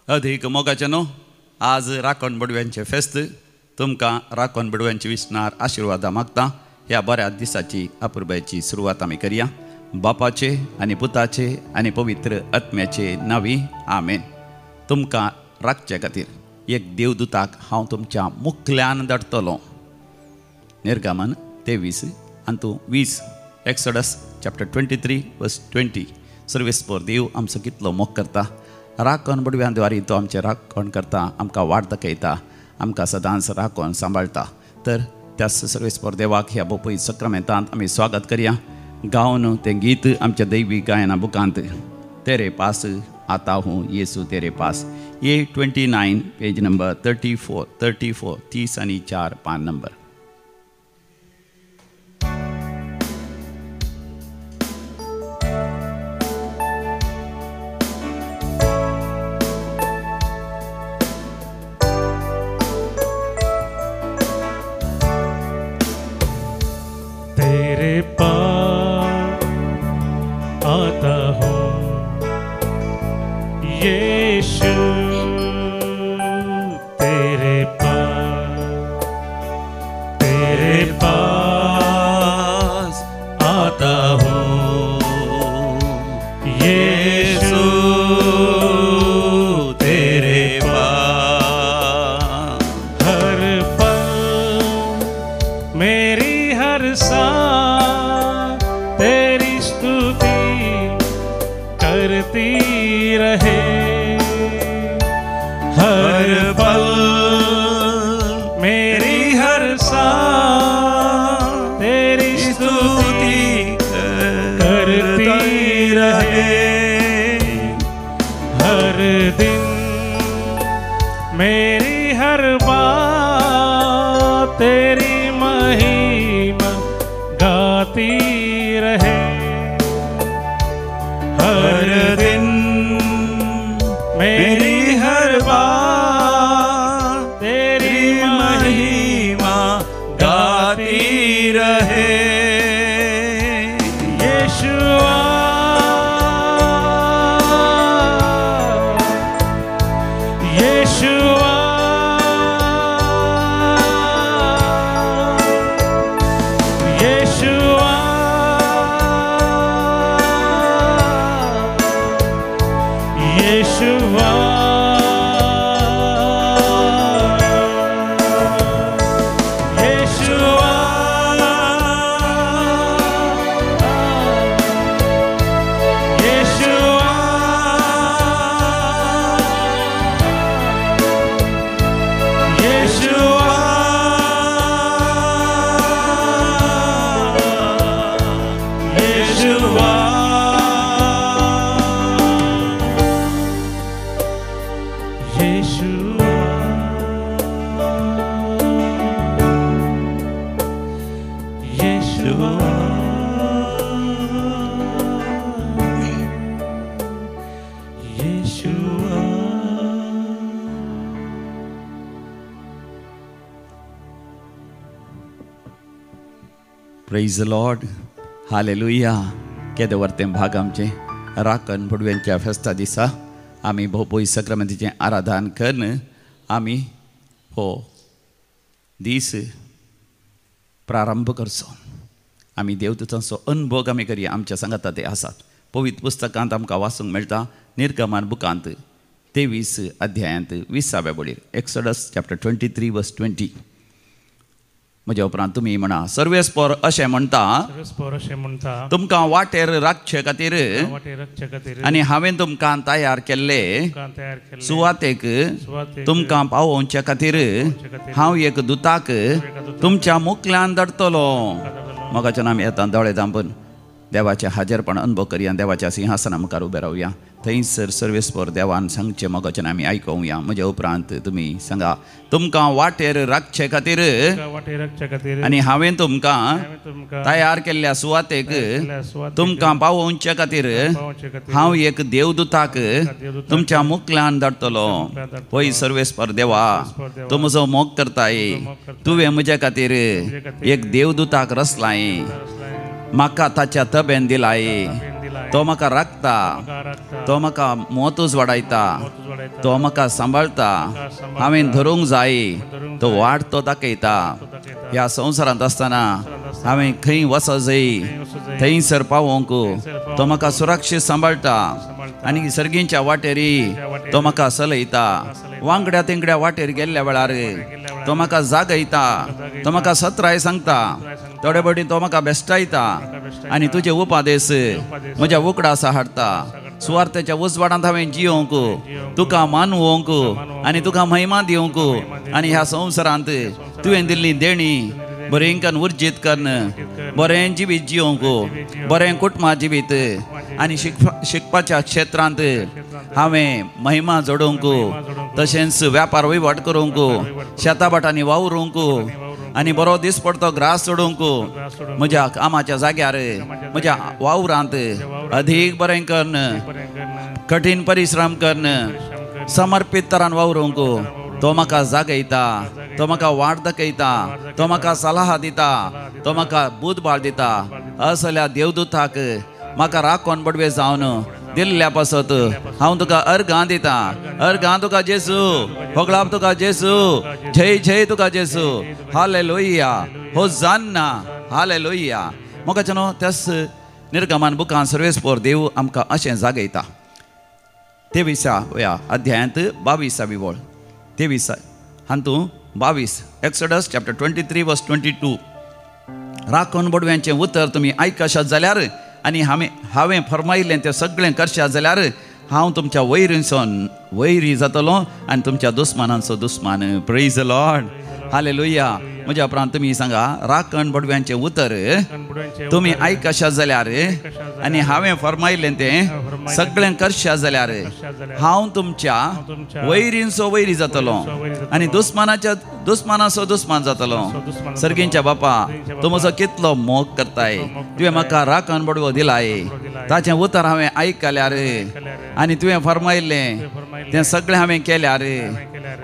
अधिक मोगाचे न्हू आज राखण बडव्यांचे फेस्त तुमकां राखण बडव्यांचे विस्नार आशिर्वादा मागता. ह्या बऱ्या दिसाची अपुर्बाची सुरवात आमी करया. बापाचे आनी पुताचे आनी पवित्र आत्म्याचे नांवी आमेन. तुमकां राखचे खातीर एक देवदूताक हांव तुमच्या मुखल्यान धाडटलों. निर्गमन 23 आनी 20 एक्सोडस चॅप्टर 23 वर्स 20. सर्वेस पोर देव आमचो कितलो मोग करता. राखण बडव्यां द्वारे तो आमचे राखण करता, आमकां वाट दाखयता, आमकां सदांच राखण सांबाळटा. तर त्या सर्वेस पोर देवाक ह्या बोपय सक्रामेंतांत आमी स्वागत करया. गावन तें गीत आमच्या दैवी गायना बुकांत तेरे पास आता हूँ येसू तेरे पास A29 पेज नंबर 34 30 आनी 4-5 नंबर. तेरे पास आता हूँ यीशु तेरे पास आता हूँ यीशु तेरे पास. हर पल मेरी हर सांस तेरी स्तुति करती रहे. हर पल मेरी हर सांस तेरी स्तुति करती रहे. हर दिन मेरी हर बात तेरी महिमा गाती रहे. हर दिन मेरी हर बात तेरी महिमा गाती रहे. यीशुआ यीशुआ यीशुआ यीशुआ प्रेज द लॉर्ड. हालेलुया. केदे वर्तें भाग आमचे राखण बडव्यांच्या फेस्ता दिसा आमी भोवपय सक्रामेंतीचें आराधन करून आमी हो दीस प्रारंभ करचो. आमी देवदूतांचो अनुभव आमी करया. आमच्या सांगाता ते आसात. पवित्र पुस्तकांत आमकां वाचूंक मेळटा. निर्गमन बुकांत 23 अध्यायांत 20व्या बळीर एक्सोडस चॅप्टर 23 वर्स 20. म्हज्या उपरांत तुमी म्हणा. सर्वेस्पोर अशें म्हणटा तुमकां वाटेर राखचे खातीर आनी हांवें तुमकां तयार केल्ले सुवातेक तुमकां पावोवचे खातीर हांव एक दुताक तुमच्या मुखल्यान धाडटलो. मोगाच्यान आमी येता दोळे धांपून देवाचें हाजीरपण अनुभव करया. देवाच्या सिंहासना मुखार उबे रावया. थंयसर सर्वेस्पोर देवान सांगचें मोगाच्यान आमी आयकुया. म्हज्या उपरांत तुमी सांगा. तुमकां वाटेर राखचे खातीर आनी हांवें तुमकां तयार केल्ल्या सुवातेक तुमकां पावोवचे खातीर हांव एक देवदूताक तुमच्या मुखल्यान धाडटलो. पळय सर्वेस्पोर देवा, तूं म्हजो मोग करताय. तुवें म्हजे खातीर एक देवदूताक रचलाय. म्हाका ताच्या तब्यान दिलाय. तो म्हाका राखता, तो म्हाका मोतूच वाडयता, तो म्हाका सांबाळता, हांवें धरूंक जाय, तो वाट तो दाखयता. ह्या संवसारांत आसतना हांवें खंय वचो जाय, थंयसर पावोंक तो म्हाका सुरक्षीत सांबाळटा. आनी सर्गींच्या वाटेरी तो म्हाका चलयता. वांगड्या तेंगड्या वाटेर गेल्ल्या वेळार तो म्हाका जागयता, तो म्हाका सत्राय सांगता, थोडे बडीन तो म्हाका बेश्टायता आनी तुजे उपादेस म्हज्या उकडासा हाडटा. सुवार्थेच्या उजवाडांत हांवें जियोंक, तुका मानवोंक आनी तुका महिमा दिवंक आनी ह्या संवसारांत तुवें दिल्ली देणी बरें कन्न उर्जीत कन्न, बरें जिवीत जियोंक, बरें कुटुंबां जिवीत आनी शिकपाच्या क्षेत्रांत हांवें महिमा जोडूंक, तशेंच वेपार वैवाट करूंक, शेता भाटांनी वावरूंक आनी बरो दीस पडतो ग्रास सोडूंक, म्हज्या कामाच्या जाग्यार म्हज्या वावरांत अधीक बरें कन्न, कठीण परिश्रम कन्न, समर्पीत तरान वावरूंक तो म्हाका जागयता, तो म्हाका वाट दाखयता, तो म्हाका सलाह दिता, तो म्हाका बुधबाळ दिता. असल्या देवदूताक म्हाका राखोन बडवे जावन दिल्ल्या पासत हांव तुका अर्गां दिता. अर्गां तुका जेसू, होगळाप तुका जेसू, जय जय तुका जेसू, हालेलुया, होसान्ना, हालेलुया. मोगाचनो त्याच निर्गमन बुकान सर्वेस्पोर देव आमकां अशें जागयता. 23व्या अध्यायांत 22वी वळ, 23 हातूंत 22 एक्सोडस चॅप्टर 23 वर्स 22. राखोन बडव्यांचें उतर तुमी आयकशात जाल्यार आनी हांवें फरमायिल्लें तें सगळें करशात जाल्यार हांव तुमच्या वैरींसून वैरी जातलो आनी तुमच्या दुस्मानांचो दुस्मान. Praise the Lord, hallelujah. म्हज्या उपरांत तुमी सांगा, राखण बडव्यांचें उतर तुमी आयकशात जाल्यार आनी हांवें फरमायिल्लें तें सगळें करशात जाल्यार हांव तुमच्या वैरींचो वैरी जातलो आनी दुस्मानाचो दुस्मान जातलो. सर्गींच्या बापा, तूं म्हजो कितलो मोग करताय. तुवें म्हाका राखण बडवो दिलाय, ताचें उतर हांवें आयकल्यार आनी तुवें फरमायिल्लें तें सगळें हांवें केल्यार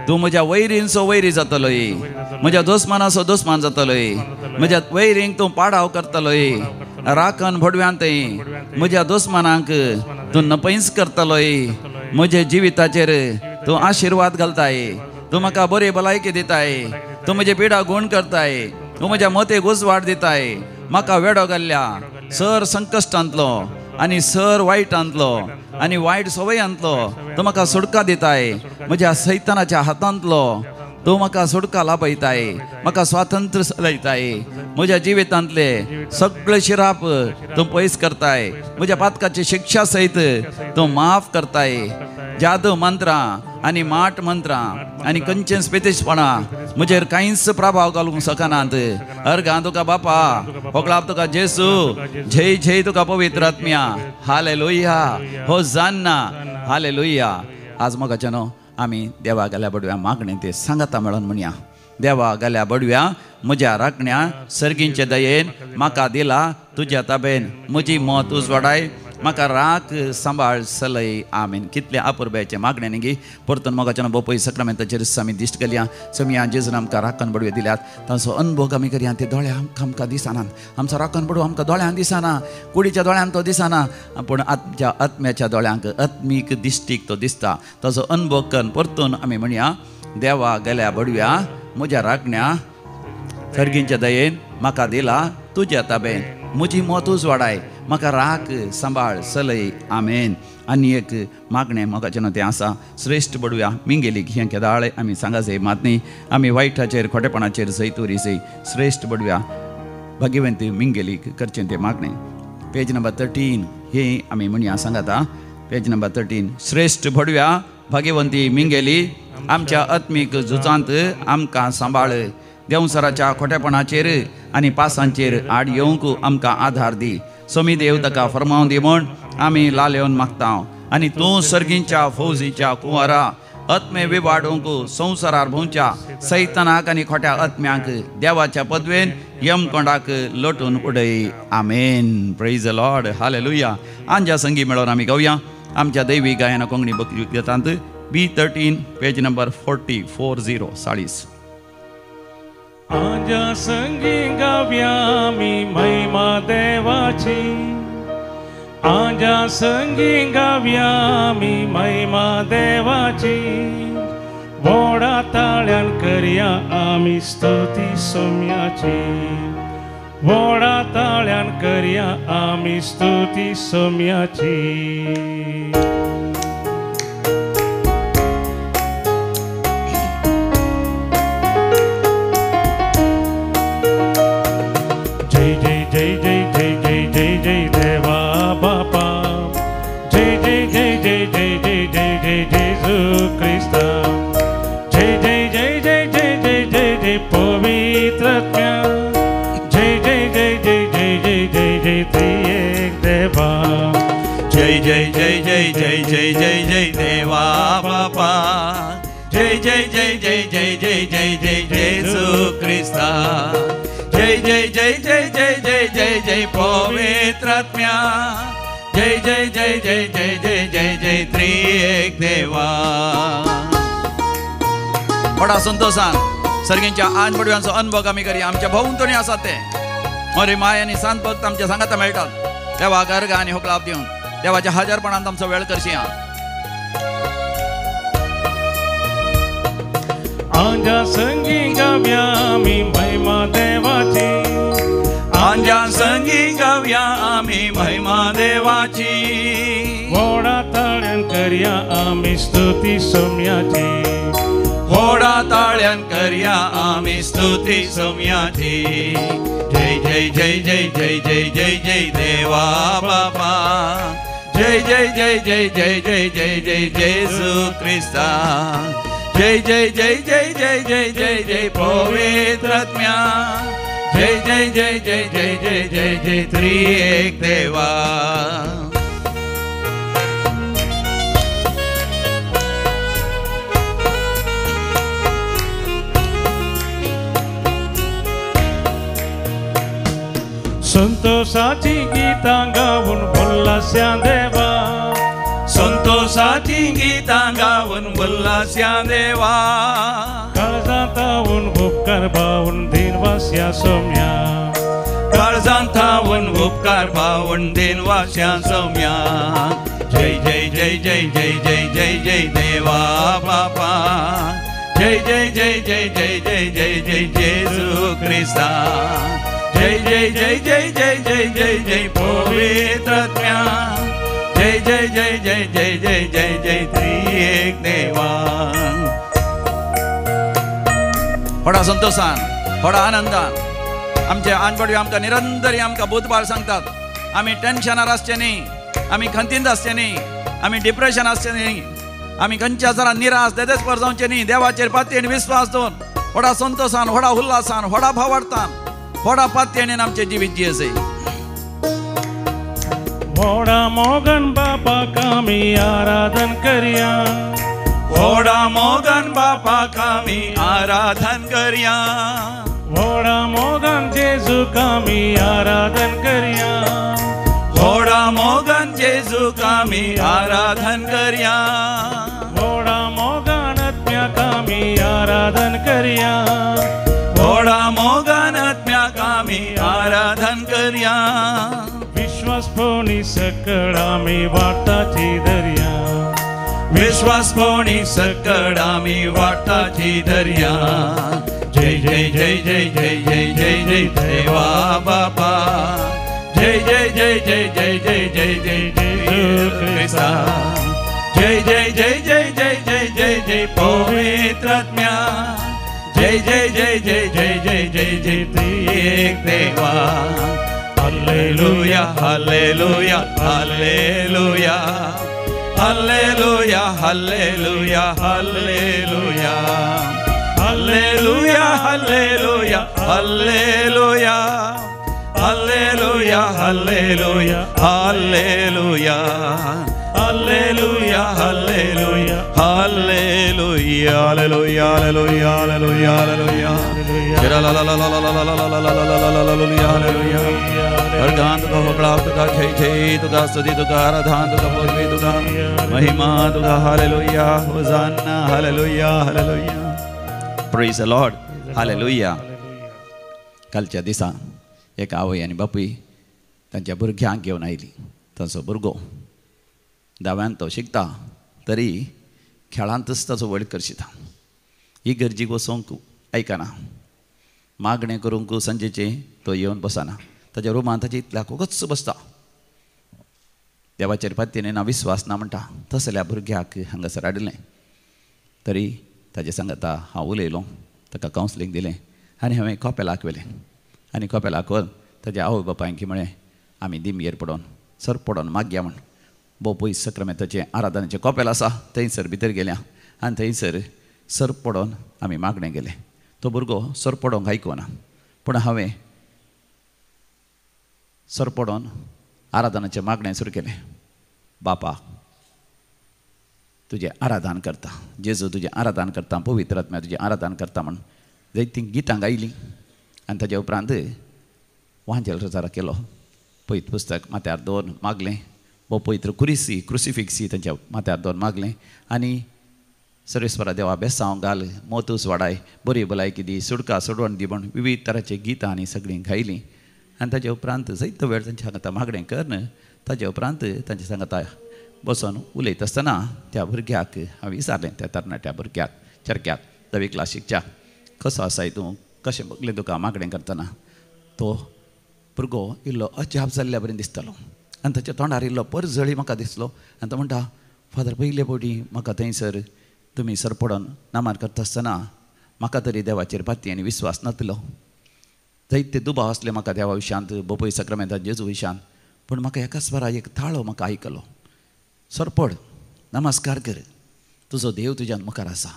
तूं म्हज्या वैरींचो वैरी जातलोय, म्हज्या दुस्मानाचो दुस्मान जातलोय, म्हज्या वैरींक तूं पाडाव करतलोय, राखण भडव्यांतय म्हज्या दुस्मानांक तूं नपैस करतलोय. म्हज्या जिविताचेर तूं आशिर्वाद घालताय, तूं म्हाका बरी भलायकी दिताय, तूं म्हजी पिडा गूण करताय, तूं म्हज्या मतेक उजवाड दिताय. म्हाका वेडो घाल्ल्या सर संकश्टांतलो आनी सर वायटांतलो आनी वायट सवयांतलो तूं म्हाका सुटका दिताय. म्हज्या सैतानाच्या हातांतलो तूं म्हाका सुटका लाभयताय, म्हाका स्वातंत्र्य लायताय. म्हज्या जिवितांतले सगळे शिराप तूं पयस करताय. म्हज्या पातकाची शिक्षा सयत तूं माफ करताय. जादू मंत्रां आनी माट मंत्रां आनी खंयचेंच पेतीसपणां म्हजेर कांयच प्रभाव घालूंक शकनात. अर्गां तुका बापा, होगळाप तुका जेसू, जय जय तुका पवित्र आत्म्या, हालेलुया, होसान्ना, हालेलुया. आज मोगाचनो आमी देवा गेल्या बडव्या मागणें ते सांगता मेळोन म्हणया. देवा गेल्या बडव्या म्हज्या राखण्या सर्गींचे दयेन म्हाका दिला तुज्या ताबेन. म्हजी मोत उजवाडाय, म्हाका राख सांबाळ सलय. आमेन. कितले अपुरब्याचे मागणे गे परतून मोगाच्या बोपय सक्रामेंताचेर आमी दिश्ट केल्या. समिया जेजून आमकां राखण बडवे दिल्यात, तांचो अनुभव आमी करया. ते दोळे आमकां दिसनात, आमचो राखण बडवो आमकां दोळ्यान दिसना, कुडीच्या दोळ्यान तो दिसना, पूण आमच्या आत्म्याच्या दोळ्यांक आत्मीक दिश्टीक तो दिसता. ताचो अनुभव करून परतून आमी म्हणया, देवा गेल्या बडव्या म्हज्या राखण्या सर्गींच्या दयेन म्हाका दिला तुज्या ताबेन. म्हजी मोत उजवाडाय, म्हाका राख सांबाळ सलय. आमेन. आनी एक मागणें मोगाचें तें आसा, श्रेश्ठ बडव्या मिंगेलीक हें केदाळे आमी सांगा जाय मात न्ही. आमी वायटाचेर खोटेपणाचेर जैतुरी जाय. श्रेश्ठ बडव्या भगिवंती मिंगेलीक करचें तें मागणें. पेज नंबर 13 हें आमी म्हणया सांगाता. Page number 13. श्रेश्ठ बडव्या भगिवंती मिंगेली आमच्या आत्मीक झुजांत आमकां सांबाळ. देवसराच्या खोटेपणाचेर आनी पासांचेर आड येवंक आमकां आधार दी. सोमी देव ताका फरमावन दी म्हूण आमी लालेवन मागता. आनी तूं सर्गींच्या फौजीच्या कुंवरा आत्मे विवाडूंक संवसारार भोंवच्या सैतानाक आनी खोट्या आत्म्यांक देवाच्या पदवेन यमकोंडाक लोटून उडय. Amen. Praise the Lord, hallelujah. आंज्या संगी मेळोन आमी गावया आमच्या दैवी गायना कोंकणी गीतांत B13 पेज नंबर 40. आंज्या संगी गावया आमी महिमा देवाची, आजा संगी गाव्या आमी महिमा देवाची व्हडा ताळ्यान करया आमी स्तुती सोम्याची व्हडा ताळ्यान करया आमी स्तुती सोम्याची जय जय जय जय जय जय जय जय देवा बापा जय जय जय जय जय जय जय जय जेजू ख्रिस्ता जय जय जय जय जय जय जय जय पवित्रात्म्या जय जय जय जय जय जय जय जय त्रिएक देवा जय जय जय जय जय जय जय जय देवा बापा जय जय जय जय जय जय जय जय जेजू ख्रिस्ता जय जय जय जय जय जय जय जय पवित्रात्म्या जय जय जय जय जय जय जय जय त्रिएक देवा बडा संतोषान सर्गींच्या आन पडव्यांचो अनुभव आमी करी आमच्या भोंवतणी आसा ते मोरी माय आनी सांत भक्त आमच्या सांगाता मेळटात देवा गर्ग आनी होकलाप दिवन देवाच्या हजरपणांत आमचो वेळ करशी आंजा संगी गाव्या आमी महिमा देवाची आंजा संगी गाव्या आमी महिमा देवाची व्हडा ताळ्यान करया आमी स्तुती सोम्याची व्हडा ताळ्यान करया आमी स्तुती सोम्याची जय जय जय जय जय जय जय जय देवा बापा जय जय जय जय जय जय जय जय जेजू ख्रिस्ता जय जय जय जय जय जय जय जय पवित्रात्म्या जय जय जय जय जय जय जय जय त्रिएक देवा संतोषाची गीतां गावून भुल्लास्या देवा संतोषाची गीतां गावून भुल्लास्या देवा काळजांतावून उपकार भावून दिनवास्या सोम्या काळजांतावून उपकार भावून दिनवास्या सोम्या जय जय जय जय जय जय जय जय देवा बापा जय जय जय जय जय जय जय जय जेजू ख्रिस्ता जय जय जय जय जय जय जय जय पवित्रात्म्या जय जय जय जय जय जय जय जय त्रिएक देवा व्हडा संतोषान व्हडा आनंदान आमचे आनपडवे आमकां निरंतरी आमकां बुधवार सांगतात आमी टेन्शनार आसचे न्ही आमी खंतींत आसचे न्ही आमी डिप्रेशन आसचे न्ही आमी खंयच्या जरा निराश देदेस्पर जावचे न्ही देवाचेर पातयेन विश्वास दवरून व्हडा संतोषान व्हडा उल्हासान व्हडा भावार्थान व्हडा पातयेन आमचे जिवीत जियेसे व्हडा मोगन बापाक आमी आराधन करया व्हडा मोगन बापाक आमी आराधन करया व्हडा मोगन जेजूक आमी आराधन करया व्हडा मोगन जेजूक आमी आराधन करया व्हडा मोगन आत्म्याक आमी आराधन करया व्हडा मोगन आत्म्याक आमी आराधन करया विश्वासपोणी सकळ आमी वाटाची दर्या विश्वासपोणी सकळ आमी वाटाची दर्या जय जय जय जय जय जय जय जय देवा बापा जय जय जय जय जय जय जय जय जेजू ख्रिस्ता जय जय जय जय जय जय जय जय पवित्रात्म्या जय जय जय जय जय जय जय जय त्रिएक देवा हालेलुया हालेलुया हालेलुया हालेलुया हालेलुया हालेलुया हालेलुया हालेलुया हालेलुया हालेलुया हालेलुया हालेलुया हालेलुया हालेलुया हालेलुया हालेलुया हालेलुया हालेलुया हालेलुया ला ला ला ला ला ला ला ला ला ला हालेलुया हालेलुया अर्गान तुका वकळा तुका जय जय तुका स्तुती तुका आराधना तुका पदवी तुका महिमा तुका hallelujah hosanna hallelujah hallelujah praise the Lord hallelujah कालच्या दिसा एक आवय आनी बापूय तांच्या भुरग्यांक घेवन आयली ताचो भुरगो दाव्यान तो शिकता तरी खेळांतच ताचो वड करशिता ही गरजेक वचोंक आयकना मागणें करूंक संजेचे तो येवन बसना ताच्या रुमान ताच्या इतल्याकूच बसता देवाचेर पातयेन ना विस्वास ना म्हणटा तसल्या भुरग्याक हांगासर हाडिल्लें तरी ताजे सांगता हांव उलयलो ताका कावन्सिलींग दिलें आनी हांवें कपेलाक व्हेलें आनी कपेलाक व्हरून ताज्या आवय बापायक म्हळें आमी दिमयेर पडोन सर पडोन मागया म्हण भोव पयस सक्रामेंताचें आराधनाचें कपेल आसा थंयसर भितर गेल्या आनी थंयसर सर पडोन आमी मागणें गेलें तो भुरगो सर पडोंक आयकना पूण हांवें सर पडोन आराधनाचें मागणें सुरू केलें बापा तुजें आराधन करता जेजू तुजें आराधन करता पवित्र आत्म्या तुजें आराधन करता म्हण जायतीं गितां गायलीं आनी ताजे उपरांत वांजेल रजारा केलो पयत पुस्तक माथ्यार दवरून मागलें वो पवित्र क्रुसिफिक्सी तांच्या माथ्यार दवरून मागलें आनी सर्वेस्वरा देवा बेसांव घाल मोतूस वाडाय बरी भलायकी दी सुडका सोडवण दी म्हण विविध तरांचीं गितां आनी सगळीं गायलीं आनी ताजे उपरांत जायतो वेळ तांच्या सांगता मागणें करन ताजे उपरांत तांच्या सांगता बसून उलयत आसतना त्या भुरग्याक हांवें विचारलें त्या तरणाट्या भुरग्याक चरक्याक 10वी क्लासीकच्या कसो आसाय तूं कशें बगलें तुका मागणें करतना तो भुरगो इल्लो अजाप जाल्ल्या बरें दिसतालो आनी ताच्या तोंडार इल्लो परजळी म्हाका दिसलो आनी तो म्हणटा फादर पयले फावटी म्हाका थंयसर तुमी सर पडोन नामार करता आसतना म्हाका तरी देवाचेर पातयेन विस्वास नासलो जायते दुबाव आसले म्हाका देवा विशयांत बोपय सक्रामेंतांत जेजू विशयांत पूण म्हाका एका स्वरा एक ताळो म्हाका आयकलो सर पड नमस्कार कर तुजो देव तुज्यान मुखार आसा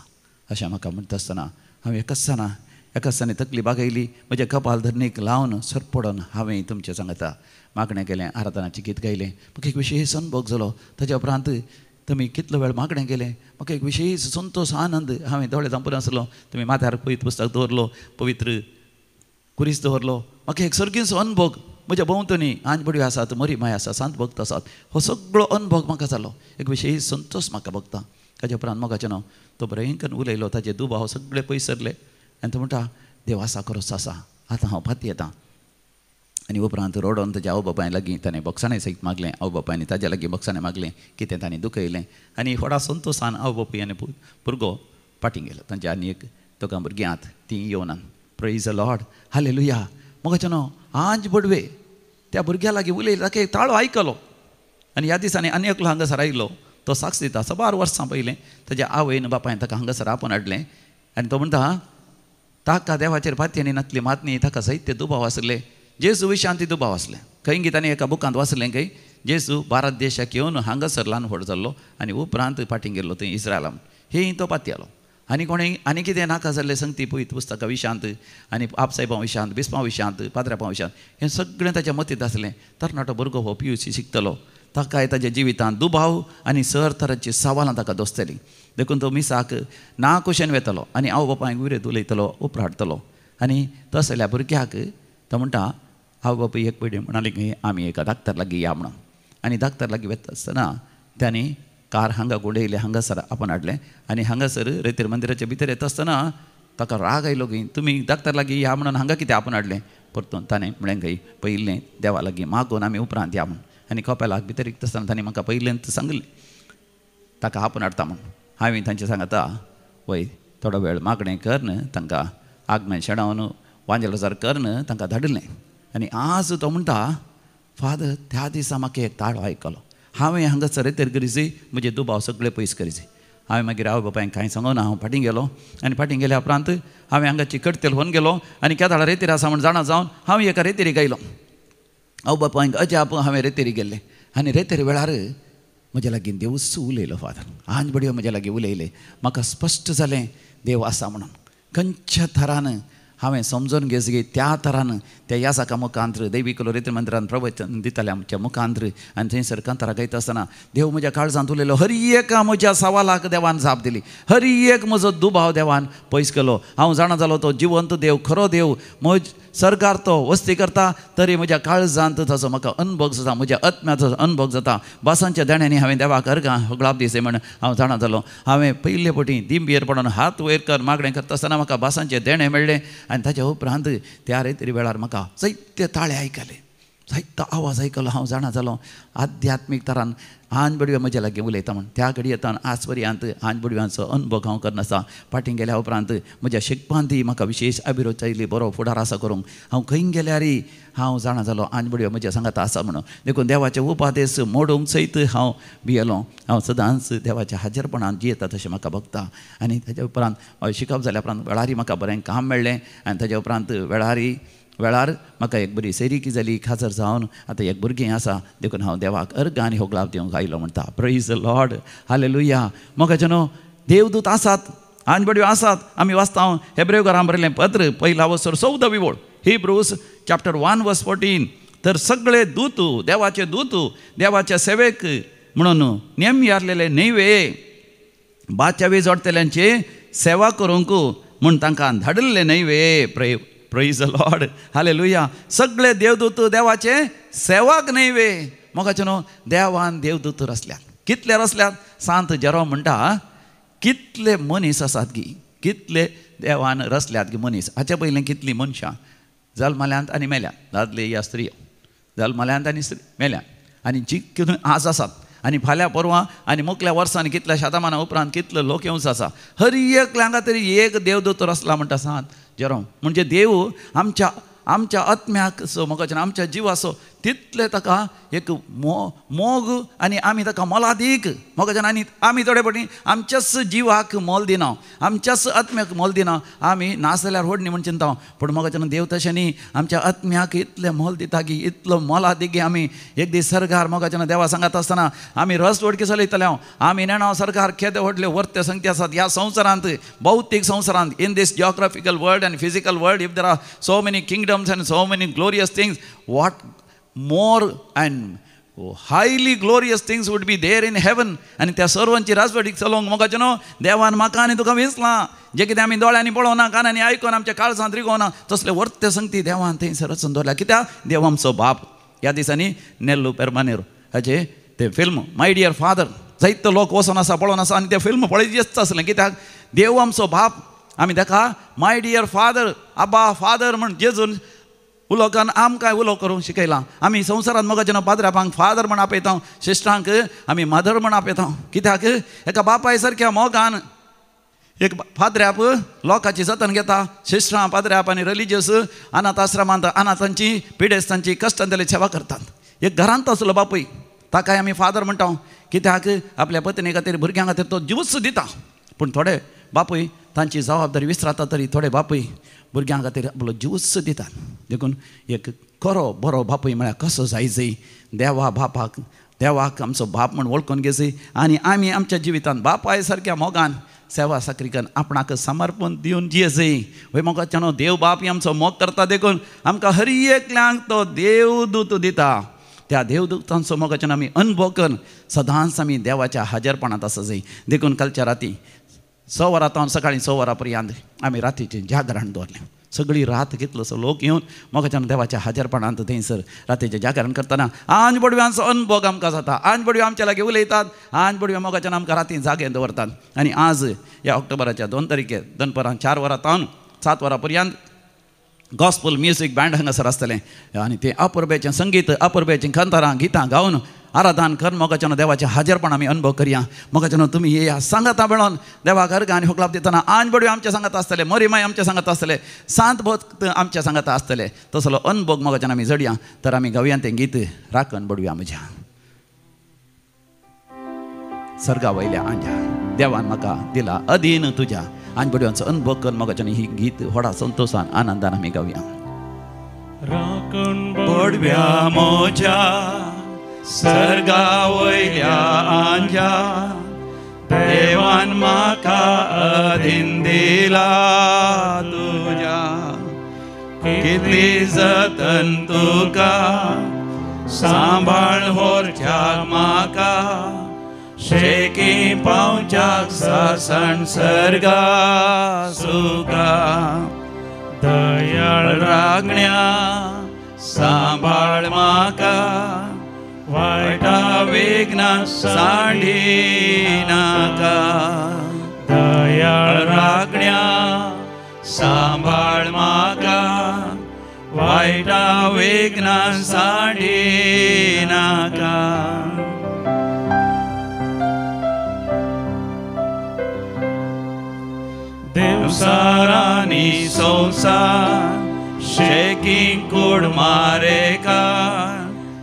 अशें म्हाका म्हणटा आसतना हांवें एका दिसांनी तकली बागयली म्हज्या कपाल धरणीक लावन सर पडोन हांवें तुमचें सांगता मागणें केलें आराधनाचें गीत गायलें म्हाका एक विशेश अनुभव जालो ताच्या उपरांत तुमी कितलो वेळ मागणें केलें म्हाका एक विशेश संतोश आनंद हांवें दोळे धांपून आसलो तुमी माथ्यार पवित्र पुस्तक दवरलो पवित्र कुरीस दवरलो म्हाका एक सर्गीचो अनुभव म्हज्या भोंवतणी आंजबडी आसात मरी माय आसा सांत भक्त आसात हो सगळो अनुभव म्हाका जालो एक विशेश संतोश म्हाका भोगता ताच्या उपरांत मोगाचें न्हू तो भयंकर उलयलो ताचे दुबाव सगळे पयसरले आनी तो म्हणटा देव आसा खरोच आसा आतां हांव फाती येता आनी उपरांत रोडोन ताच्या आवय बापाय लागीं ताणें बक्षाणें सयत मागलें आवय बापायनी ताच्या लागीं बक्षाणें मागलें कितें ताणें दुखयलें आनी व्हडा संतोशान आवय बापूय आनी भुरगो फाटीं गेलो तांच्या आनी एक दोगां भुरग्यांत तीं येवनात प्रेज द लॉर्ड हालेलुया मोगाचें न्हू आंज बडवे त्या भुरग्या लागीं उलयलें ताका एक ताळो आयकलो आनी ह्या दिसांनी आनी एकलो हांगासर आयिल्लो तो साक्ष दिता 12 वर्सां पयलें ताच्या आवयन बापायन ताका हांगासर आपोवन हाडलें आनी तो म्हणटा ताका देवाचेर पातयेनी नातली मात न्ही ताका जायते दुबाव आसले जेजू विशयांत दुबाव आसले खंय गितांनी एका बुकांत वाचलें खंय जेजू भारत देशाक येवन हांगासर ल्हान व्हड जाल्लो आनी उपरांत फाटीं गेल्लो थंय इस्रायलांत हे तो पातयलो आनी कोणें आनी कितें नाका जाल्लें संगती पळयत पुस्तकां विशयांत आनी आपसाहेबां विशयांत बिस्पां विशयांत पाद्रापां विशयांत हें सगळें ताच्या मतींत आसलें तरणाटो भुरगो हो PUC शिकतलो ताकाय ताच्या जिवितांत दुबाव आनी सर तरांची सवालां ताका दोस्तलीं देखून तो मिसाक ना कुशेन वेतलो आनी आवय बापायक विरेत उलयतलो उपराडटलो आनी तसल्या भुरग्याक तो म्हणटा आवय बापूय एक पयलीं म्हणाली की आमी एका डाक्टर लागीं या म्हणून आनी डाक्टर लागीं वता आसतना त्यांनी कार हांगा गुंडयले हांगासर आपण हाडलें आनी हांगासर रेतीर मंदिराच्या भितर येता आसतना ताका राग आयलो की तुमी डाक्टर लागीं या म्हणून हांगा कितें आपण हाडलें परतून ताणें म्हळें खंय पयलें देवा लागीं मागून आमी उपरांत या म्हणून आनी कपेलाक भितर येता आसतना ताणें म्हाका पयलेंत सांगलें ताका आपण हाडटा म्हणून हांवें तांचें सांगता वय थोडो वेळ मागणें करन तांकां आगमेन शेणावन वांजेल हजार करन तांकां धाडिल्लें आनी आज तो म्हणटा फादर त्या दिसा म्हाका एक ताळो आयकलो हांवें हांगासर रेतेर करीची म्हजे दुबाव सगळे पयस करीचे हांवें मागीर आवय बापायक कांय सांगोना हांव फाटीं गेलो आनी फाटीं गेल्या उपरांत हांवें हांगाची कटतेल व्हरून गेलो आनी केदाळा रेतीर आसा म्हण जाणा जावन हांव एका रेतेरी गायलो आवय बापायक अजाप हांवें रेतेरी गेल्लें आनी रेतेर वेळार म्हज्या लागीं देव उलयलो फादर आंज बडयो म्हज्या लागीं उलयले म्हाका स्पश्ट जालें देव आसा म्हणून खंयच्या थरान हांवें समजून घेतली त्या तरान त्या यासाका मुखांत्र दैवीक रेतीर मंदिरांत प्रवचन दितालें आमच्या मुखांत्र आनी थंयसर कांतारा गायता आसतना देव म्हज्या काळजांत उलयलो हर एका म्हज्या सवालाक देवान जाप दिली हर एक म्हजो दुबाव देवान पयस केलो हांव जाणा जालो तो जिवंत देव खरो देव म्हज सरकार तो वस्ती करता तरी म्हज्या काळजांत ताचो म्हाका अनुभव जाता म्हज्या आत्म्याचो अनुभव जाता बासांच्या देण्यांनी हांवें देवाक अर्गां होगळाप दिसे म्हण हांव जाणा जालो हांवें पयले फावटी दिंबेर पडोन हात वयर कर मागणें करता आसतना म्हाका बासांचे देणे मेळ्ळे आनी ताच्या उपरांत त्या रेतीर वेळार म्हाका जायते ताळे आयकले जायतो आवाज आयकलो हांव जाणा जालो आध्यात्मीक तरान आंज बडव्या म्हज्या लागीं उलयता म्हण त्या घडयेंतल्यान आज पर्यंत आंज बडव्यांचो अनुभव हांव करनासा. फाटीं गेल्या उपरांत म्हज्या शिकपांती म्हाका विशेश अभिरुच आयली, बरो फुडार आसा करूंक. हांव खंय गेल्यारय हांव जाणा जालो आंज बडव्या म्हज्या सांगात आसा म्हणून. देखून देवाचे उपादेश मोडूंक सयत हांव भियेलो. हांव सदांच देवाच्या हाजीरपणान जियेता तशें म्हाका भोगता. आनी ताच्या उपरांत शिकप जाल्या उपरांत वेळारी म्हाका बरें काम मेळ्ळें. आनी ताच्या उपरांत वेळार म्हाका एक बरी सेरीकी जाली. खाजर जावन आतां एक भुरगें आसा. देखून हांव देवाक अर्ग आनी होगलाप दिवंक आयलो म्हणटा. Praise the Lord, hallelujah. मोगाचे न्हू देवदूत आसात, आंज बडव्यो आसात. आमी वाचता हेब्रेकारांक बरयलें पत्र 1 ओळ हिब्रूज चॅप्टर 1:14. तर सगळे दूत देवाचे दूत देवाच्या सेवेक म्हणून नेम यारलेले न्हयवे बाच्यावे जोडतेल्यांचे सेवा करूंक म्हूण तांकां धाडिल्ले न्हयवे. Praise the Lord, hallelujah. सगळे देवदूत देवाचे सेवाक न्हयवे. मोगाचे न्हू देवान देवदूत रचल्यात. कितले रचल्यात? सांत जेरोम म्हणटा कितले मनीस आसात गी, कितले देवान रचल्यात गी मनीस. हाचे पयलें कितलीं मनशां जल्मल्यांत आनी मेल्यात, दादले या स्त्रियो जल्मल्यांत आनी मेल्यात. आनी जी कितें आज आसात आनी फाल्यां परवां आनी मुखल्या वर्सांनी कितल्या शतमाना उपरांत कितलो लोक येवंच आसा. हर एकल्यांगा तरी एक देवदूत रचला म्हणटा सांत जेरोम. म्हणजे देव आमच्या आत्म्याक सो मोगाच्यान आमच्या जिवासो तितले ताका एक मोग आनी आमी ताका मोलादीक मोगाच्यान. आनी आमी थोडे फावटी आमच्याच जिवाक मोल दिना, आमच्याच आत्म्याक मोल दिना. आमी नास जाल्यार व्हडणी म्हण चिंता. पूण मोगाच्यान देव तशें न्ही, आमच्या आत्म्याक इतलें मोल दिता की इतलो मोलादीक गी. आमी एक दीस सरकार मोगाच्यान देवा सांगत आसतना आमी रस वडकी चलयतले हांव. आमी नेणांव सरकार केदे व्हडले वर्ते संगती आसात ह्या संवसारांत, भौतीक संवसारांत. In these geographical world and physical world, if there are so many kingdoms and so many glorious things, what more and highly glorious things would be there in heaven. आनी त्या सर्वांची राजवटीक चलोवंक मोगाचें न्हू देवान म्हाका आनी तुका विसलां. जे कितें आमी दोळ्यांनी पळोवना, कानांनी आयकोना, आमच्या काळजांत रिगोवना, तसले वर्ते संगती देवान थंयसर रचून दवरल्या. कित्याक देव आमचो बाप. ह्या दिसांनी नेल्लू पेरमानेर हाचे तें फिल्म माय डियर फादर जायतो लोक वचोन आसा, पळोवन आसा. आनी तें फिल्म पळयत आसलें. कित्याक देव आमचो बाप. आमी ताका माय डियर फादर, आबा फादर म्हण जेजून उलोवकान आमकां उलोव करूंक शिकयलां. आमी संवसारांत मोगाचें पाद्रापांक फादर म्हण आपयता, श्रेश्ठांक आमी मदर म्हण आपयता. कित्याक एका बापाय सारक्या मोगान एक फादऱ्याप लोकांची जतन घेता. श्रेश्ठां पाद्ऱ्याप आनी रिलिजियस अनाथ आश्रमांत अनाथांची पिडेस्तांची कश्टांतली सेवा करतात. एक घरांत असलो बापूय ताकाय आमी फादर म्हणटा. कित्याक आपल्या पत्नी खातीर भुरग्यां खातीर तो जीवच दिता. पूण थोडे बापूय तांची जबाबदारी विसरता तरी थोडे बापूय भुरग्यां खातीर आपलो जीवच दितात. देखून एक खरो बरो बापूय म्हळ्यार कसो जायचो. देवाक आमचो बाप म्हण वळखून घेवचो. आनी आमी आमच्या जिवितांत बापाय सारक्या मोगान सेवा साकरीकन आपणाक समर्पण दिवन जियेचो. वय मोगाच्यान देव बाप ही आमचो मोग करता. देखून आमकां हर एकल्यांक तो देवदूत दिता. त्या देवदूतांचो मोगाच्यान आमी अनुभव करून सदांच आमी देवाच्या हाजीरपणांत आसा जाय. देखून कालच्या राती 6 वरां सकाळीं 6 वरां पर्यंत आमी रातीचें जागरण दवरलें. सगळी रात कितलोसो लोक येवन मोगाच्यान देवाच्या हाजीरपणांत थंयसर रातीचें जागरण करतना आंज बडव्यांचो अनुभव आमकां जाता. आंज बडव्यो आमच्या लागीं उलयतात. आंज बडव्यो मोगाच्यान आमकां राती जागे दवरतात. आनी आज ह्या ऑक्टोबराच्या 2 तारखेर दनपरां 4 वरां 7 वरां पर्यंत गॉस्पल म्युजीक बँड हांगासर आसतलें. आनी तें अपुर्बेचें संगीत, अपुर्बेचीं खंतारां गितां गावन आराधन करून मोगाच्यान देवाचें हाजीरपण आमी अनुभव करया. मोगाच्यान तुमी येया सांगाता मेळोन देवाक अर्घ आनी होगलाप दितना. आंज बडव्यो आमच्या सांगात आसतले, मोरीमाय आमच्या सांगात आसतले, सांत भक्त आमच्या सांगात आसतले. तसलो अनुभव मोगाच्यान आमी जडया. तर आमी गावया तें गीत राखण बडव्या म्हज्या सर्गा वयल्या आंजा देवान म्हाका दिला अधीन तुज्या. आंज बडव्यांचो अनुभव करून मोगाच्यान ही गीत व्हडा संतोशान आनंदान आमी गावया. राखण बडव्या म्हज्या सर्गा वयल्या आंजा देवान म्हाका अधीन दिला तुज्या. कितली जतन तुका सांबाळ व्हरच्याक म्हाका शेकी पावच्याक सासण सर्गा सुका. दयाळ रागण्या सांबाळ म्हाका वायटा वेगना सांडी नाका. दयाळ रागण्या सांबाळ म्हाका वायटा वेगना साडी नाका देवसारानी संसार शेकी कूड मारे का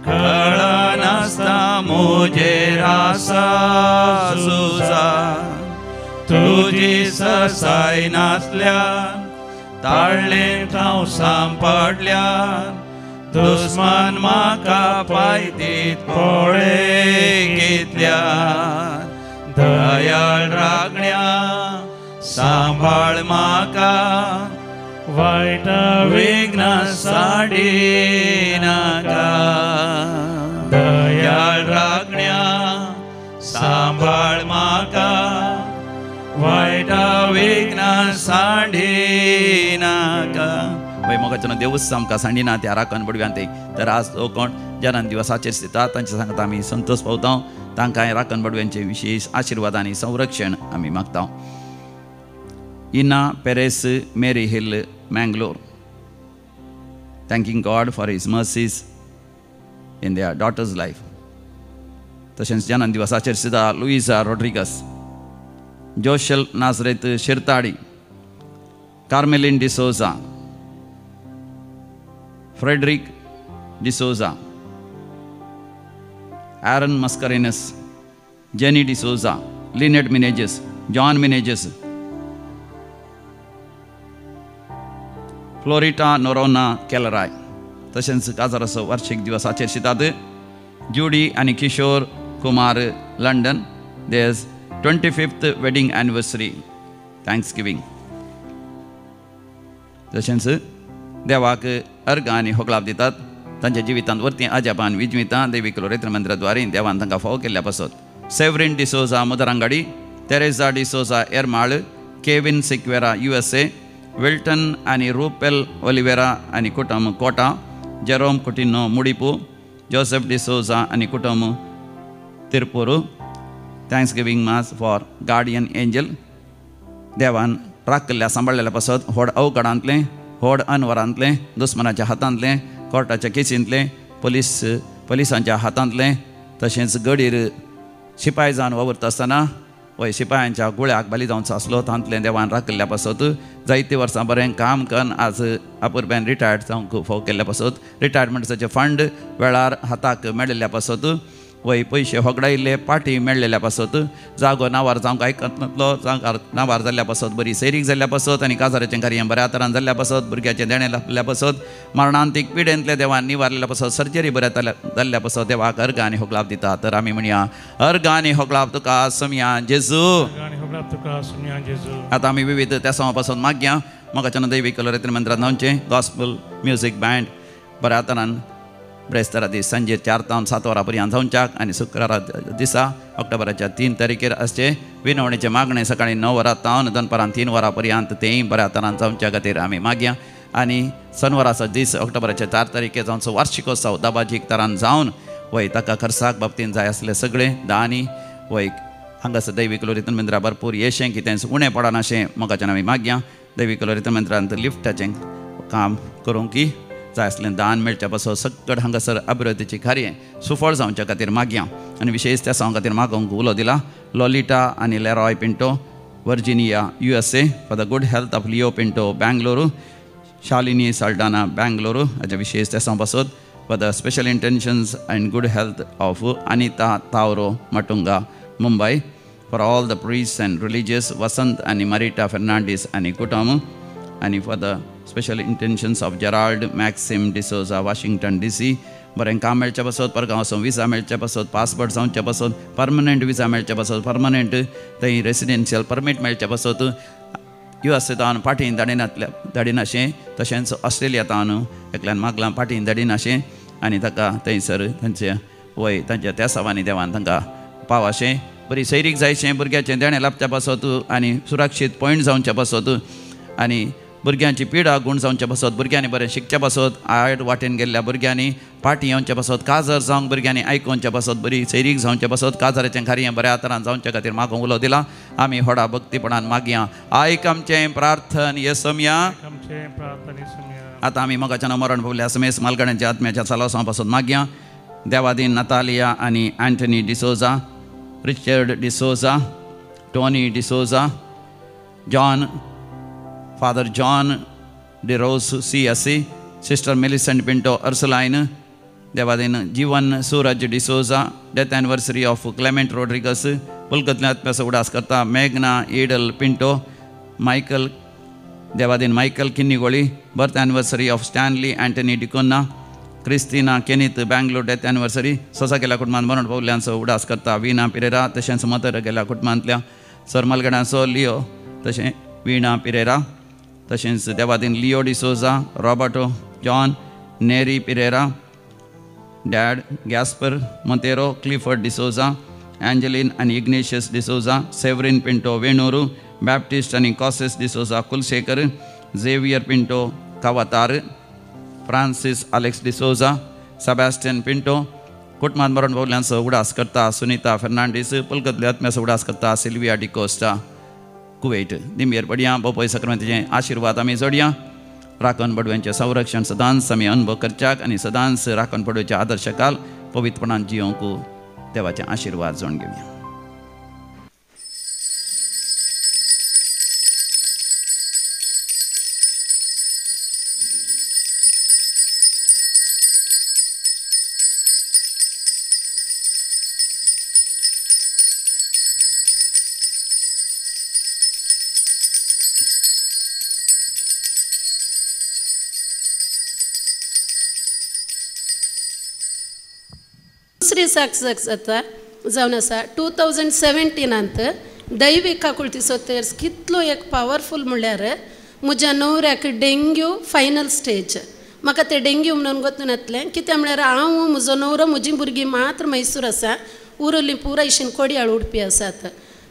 कळा नासता मुजेर आसा सुजा तुजी ससाय नासल्यान ताळ्ळे हांव सांपडल्यान दुस्मान म्हाका पायतीत पळे घेतल्यान दयाळ रागण्या सांभाळ म्हाका वायट वेगना साडी नाका दयाळ रागण्या सांभाळ म्हाका वायट वेगना साडी नाका वय मोगाच्यान देवूच आमकां सांडिना त्या राखण पडव्यान ते तर आज तो कोण जनान दिवसाचेर स्थितात तांचे सांगत आमी संतोष पावता तांकां राखण पडव्यांचे विशेष आशिर्वाद आनी संरक्षण आमी मागता Ina Perez Mary Hill, Mangalore, thanking God for His mercies in their daughter's life. तशेंच जनान दिवसाचेर सुद्दां Luiza Rodrigues, Joshal Nazareth Shirthadi, Carmeline D'Souza, Frederick D'Souza, Aaron Mascarenhas, Jenny D'Souza, Lynette Meneges, John Meneges, Florita Noronha Kelarai तशेंच काजाराचो वार्षिक दिवसाचेर शितात जुडी आनी Kishore Kumar London देज 25th wedding anniversary thanks giving तशेंच देवाक अर्घ आनी होगलाप दितात तांच्या जिवितांत वर्ती अजापान विजमिता देवी क्लोरेत्र मंदिराद्वारे देवान तांकां फावो केल्ल्या पासत सेवरीन डिसोजा मुदरांगाडी तेरेजा डिसोजा एरमाळ केविन सिक्वेरा USA विल्टन आनी रूपेल ओलिवेरा आनी कुटुंब कोटा जेरोम कुटिनो मुडिपू जोसेफ डिसोजा आनी कुटुंब Tirpur thanksgiving mass for guardian angel देवान राख केल्ल्या सांबाळलेल्या पासत व्हड अवकाडांतले व्हड अनवरांतले दुस्मनाच्या हातांतले कोर्टाच्या केसींतले पुलिसांच्या हातांतले तशेंच गडीर शिपाय जावन वावरता आसतना वय शिपायांच्या गुळ्याक बली जावचो आसलो तांतले देवान राख केल्ल्या पासत जायती वर्सां बरें काम करून आज अपुरब्यान रिटायर्ड जावंक फाव केल्ल्या पासत रिटायरमेंटाचे फंड वेळार हाताक मेळिल्ल्या पासत वय पयशे होगडायिल्ले पाटी मेळिल्ल्या पासत जागो नावार जावंक आयकत नासलो जांकार नावार जाल्ल्या पासत बरी सैरीक जाल्ल्या पासत आनी काजाराचें कार्य बऱ्या तरान जाल्ल्या पासत भुरग्याचें देणें लाभल्या पासत मरणांतीक पिडेंतले देवान निवारलेल्या पासत सर्जरी बऱ्या जाल्ल्या पासत देवाक अर्घ आनी होगलाप दिता तर आमी म्हणया अर्घ आनी होगलाप तुका समया जेजू आतां आमी विविध त्या सवा पासून मागया मोगाच्यान दैवी कलोरेत्र मंदिरांत नावचें गॉस्पल म्युजीक बँड बऱ्या तरान ब्रेस्तारा दीस सांजे 4 ते 7 वरां पर्यंत जावच्याक आनी शुक्रारा दिसा ऑक्टोबराच्या 3 तारखेर आसचे विनवणेचे मागणें सकाळीं 9 वरां तावन दनपारां 3 वरां पर्यंत तेंय बऱ्या तरान जावच्या खातीर आमी मागया आनी शनवाराचो दीस ऑक्टोबराच्या 4 तारखेर जावचो वार्षिकोत्सव दाबाजीक तरान जावन वय ताका खर्चाक बाबतींत जाय आसले सगळे दानी वय हांगासर दैवी कलोरेत्र मंदिरां भरपूर येशें कितें उणें पडनाशें मोगाच्यान आमी मागया दैवी कलोरेत्र मंदिरांत लिफ्टाचें काम करूंक जाय आसलें दान मेळच्या पासत सकट हांगासर अभिवृद्धीची कार्य सुफळ जावच्या खातीर मागया आनी विशेष त्या सांग खातीर मागोवंक उलो दिला लॉलिटा आनी Leroy Pinto Virginia USA for the good health of Leo Pinto Bengaluru Shalini Saldanha Bengaluru हाचे विशेष त्या सांग पासत for the special intentions and good health of Anita Tauro Matunga Mumbai for all the priest and religious Vasant आनी मारिटा फर्नांडीस आनी कुटुंब आनी for the special intentions of Gerald Maxim D'Souza Washington DC बरें काम मेळच्या पासत परगांव वचून विजा मेळच्या पासत पासपोर्ट जावच्या पासत परमनंट विजा मेळच्या पासत परमनंट थंय रेसिडेन्शियल परमीट मेळच्या पासत USA तावन पाठीन धाडिनाशें तशेंच ऑस्ट्रेलिया तावन एकल्यान मागलां पाठीन धाडिनाशें आनी ताका थंयसर तांचे वय तांच्या त्या सवानी देवान तांकां पावाशें बरी सैरीक जायशें भुरग्याचें देणें लाभच्या पासत आनी सुरक्षीत पॉयंट जावच्या पासत आनी भुरग्यांची पिडा गूण जावच्या पासत भुरग्यांनी बरें शिकच्या पासत आड वाटेन गेल्ल्या भुरग्यांनी पाटी येवच्या पासत काजर जावंक भुरग्यांनी आयकोवच्या पासत बरी सैरीक जावच्या पासत काजराचें कार्य बऱ्या तरान जावच्या खातीर मागोवंक उलो दिला आमी व्हडा भक्तीपणान मागया आयक आमचें प्रार्थन येसुम्या आता आम्ही मगाच्यानं मरण पावल्या समेस मालगड्यांच्या आत्म्याच्या सलासापासून मागया देवादीन नतालिया आणि Antony D'Souza, Richard D'Souza, Tony D'Souza, John, father John डिरोस CSC, sister Millicent Pinto Ursuline, देवादीन Jeevan Suraj D'Souza, death anniversary of Clement Rodrigues, पुलकतल्या आत्म्याचा उडास करता मेघना ईडल पिंटो, मायकल, देवादीन Michael Kinnigoli, birth anniversary of Stanley Antony D'Cunha, Christina Kenneth Bangalore death anniversary, सोसा गेल्या कुटुंबात मरण पावल्यांचो उडास करता विणा पिरेरा, तशेंच मदर गेल्या कुटुंबांतल्या सर मालगड्यांचो लिओ, तशें विणा पिरेरा, तशेंच देवादीन लिओ डिसोजा, रॉबर्टो जॉन, नेरी Pereira, dad Gaspar Monteiro, Clifford D'Souza, Angeline आणि Ignatius D'Souza, Severin Pinto Venur, Baptist आणि कॉसेस D'Souza Kulshekar, Xavier Pinto Kavatar, Francis Alex D'Souza, Sebastian Pinto, कुटुंबात मरण पावल्यांचो उडास करता सुनीता फेर्नांडीस, पुलकतल्या आत्म्याचो उडास करता सिल्विया डिकोस्टा, कुवेट. दिंबेर पडया बोपोय सक्रांतीचे आशीर्वाद आमी जोडया. राखण पडव्यांचे संरक्षण सदांच आमी अनुभव करच्याक आणि सदांच राखण पडव्याच्या आदर्शकाल पवित्रपणान जियोंक देवाचे आशीर्वाद जोडून घेवया. दुसरी सक्सेस जाता जावन आसा 2017 दैवीक काकुळतीचो तेर्स कितलो एक पावरफूल म्हणल्यार म्हज्या न्हवऱ्याक डेंग्यू फायनल स्टेज. म्हाका ते डेंग्यू म्हणून गोतून येतलें कित्याक म्हळ्यार हांव म्हजो न्हवरो म्हजीं भुरगीं मात्र मैसूर आसा, उरलीं पुराय इशीन कोडयाळ उडपी आसात.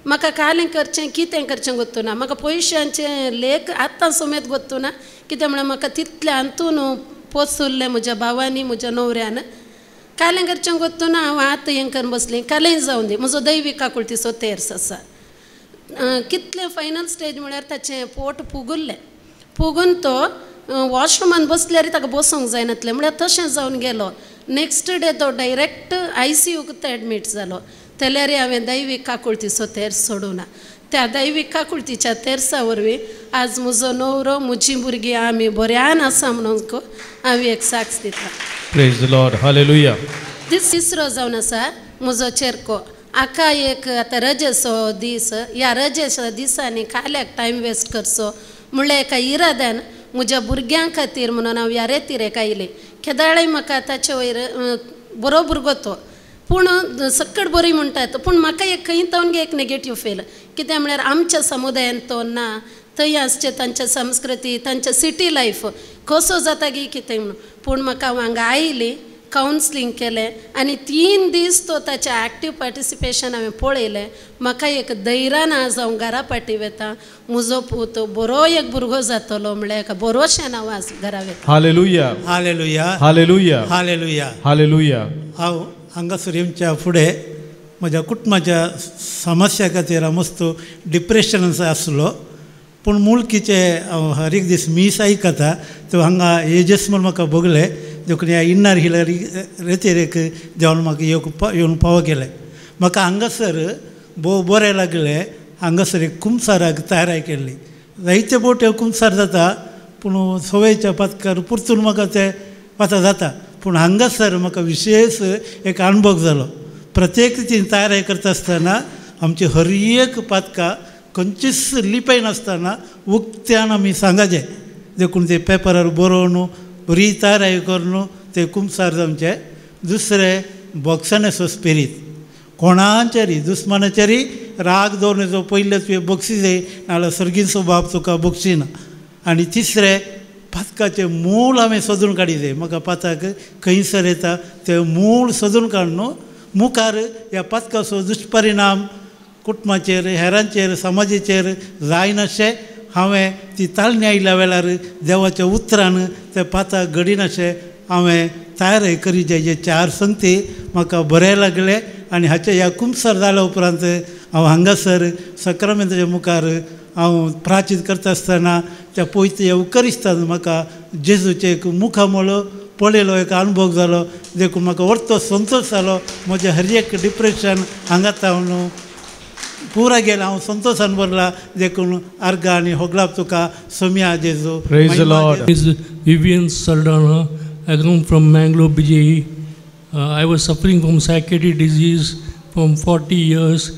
म्हाका कालें करचें कितें करचें गोतू ना, म्हाका पयशांचें लेख आतां समेत गोतू ना कित्याक म्हळ्यार म्हाका तितलें हातून पोचुल्लें म्हज्या भावांनी म्हज्या न्हवऱ्यान. कालें करचें गोतू ना हांव आतां हें करून बसलें, कालें जावं दी म्हजो दैवीक काकुळतीचो तेर्स आसा. कितलें फायनल स्टेज म्हळ्यार ताचें पोट फुगून तो वॉशरूमान बसल्यार ताका बसूंक जायनासलें म्हळ्यार तशें जावन गेलो. नेक्स्ट डे तो डायरेक्ट ICUक एडमीट जालो. तेल्यार हांवें दैवीक काकुळतीचो तेर्स सोडूना. त्या दैवीक काकुळतीच्या तेर्सा वरवीं आज म्हजो न्हवरो म्हजीं भुरगीं आमी बऱ्यान आसा म्हणून हांव एक साक्ष दिता. Praise the Lord. Hallelujah. तिसरो जावन आसा म्हजो चेरको. आका एक आतां रजेचो दीस, ह्या रजेच्या दिसांनी काल्याक टायम वेस्ट करचो म्हणल्यार एका इराद्यान म्हज्या भुरग्यां खातीर म्हणून हांव ह्या रेतीरेक आयलें. केदाळय म्हाका ताचे वयर बरो भुरगो तो, पूण सकट बरी म्हणटात, पूण म्हाका एक खंय तावन एक नेगेटीव फील. कित्याक म्हळ्यार आमच्या समुदायान तो ना, थंय आसचे तांच्या संस्कृती तांच्या सिटी लायफ कसो जाता गी कितें म्हणून. पूण म्हाका हांगा आयली, कावन्सिलींग केलें आनी 3 दीस तो ताचें एक्टीव पार्टिसिपेशन हांवें पळयलें. म्हाका एक धैर्यान आज हांव घरा पाटी वेता, म्हजो पूत बरो एक भुरगो जातलो म्हळ्यार एका बरोशें हांव आज घरा वेता. Hallelujah. Hallelujah Hallelujah. Hallelujah. Hallelujah. हांव हांगासर येवच्या फुडें म्हज्या कुटुंबाच्या समस्या खातीर हांव मस्तो डिप्रेशनान आसलो. पूण मुळकीचे हांव हर एक दीस मीस आयकता तो हांगा एजस म्हूण म्हाका भोगले देखून ह्या इन्नर हिलरी रेतेरेक देवान म्हाका येवन पावो केले. म्हाका हांगासर भोव बरें लागलें. हांगासर एक कुमसाराक तयाराय केल्ली. जायते बोट्यो कुमसार जाता पूण सवयेच्या पातकार परतून म्हाका ते वता जाता. पूण हांगासर म्हाका विशेश एक अनुभव जालो. प्रत्येक रितीन तयाराय करता आसतना आमची हर एक पातकां खंयचीच लिपाय नासतना उक्त्यान आमी सांगचें. देखून ते पेपरार बरोवन बरी तयाराय करून ते कुमसार जावचे. दुसरें बॉक्सानेचो स्पिरीट, कोणाचेरी दुस्मानाचेरी राग दवरून जो पयले तुवें बक्षीस जाय नाल्यार सर्गीचो बाब तुका बक्षिना. आनी तिसरें पातकाचें मूळ हांवें सोदून काडी जाय. म्हाका पाताक खंयसर येता तें मूळ सोदून काडून मुखार ह्या पातकाचो दुश्परिणाम कुटुंबाचेर हेरांचेर समाजाचेर जायनाशें हांवें ती ताळणी आयल्या वेळार देवाच्या उतरान ते पाताक घडिनाशें हांवें तयारी करी जे 4 संगती म्हाका बरें लागले. आनी हाचे ह्या कुमसार जाल्या उपरांत हांव हांगासर सक्रामेंताच्या मुखार हांव प्रार्थीत करता आसतना त्या पयते येवकारिस्तान म्हाका जेजूचे एक मुखामोळो पळयलो, एक अनुभव जालो, देखून म्हाका व्हडलो संतोश जालो. म्हजें हर एक डिप्रेशन हांगात हांव पुरा गेला, हांव संतोशान भरला. देखून आर्गां आनी होगलाप तुका सोम्या जेजू. Praise the Lord. Is Vivian Saldana. I come from Mangalore, BJE. I was suffering from psychiatric disease from 40 years.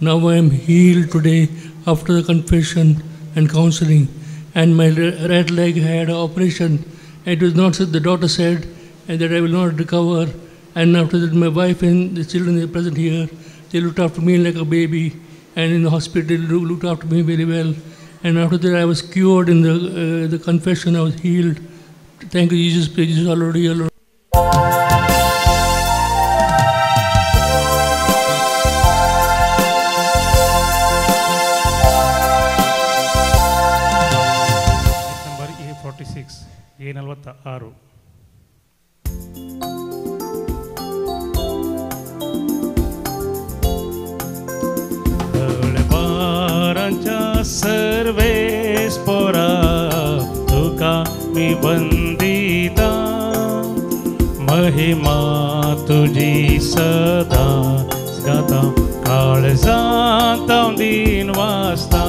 Now I am healed today after the confession and counseling. And my right leg had an operation. It was not said, the doctor said, and that I will not recover. And after that, my wife and the children are present here. They looked after me like a baby. And in the hospital, they looked after me very well. And after that, I was cured in the confession. I was healed. Thank you, Jesus. Praise Jesus, already, Lord. Number A46 A46. सर्वेस पोरा तुका मी वंदिता, महिमा तुझी सदा गाता, काळजात दिन वाजता.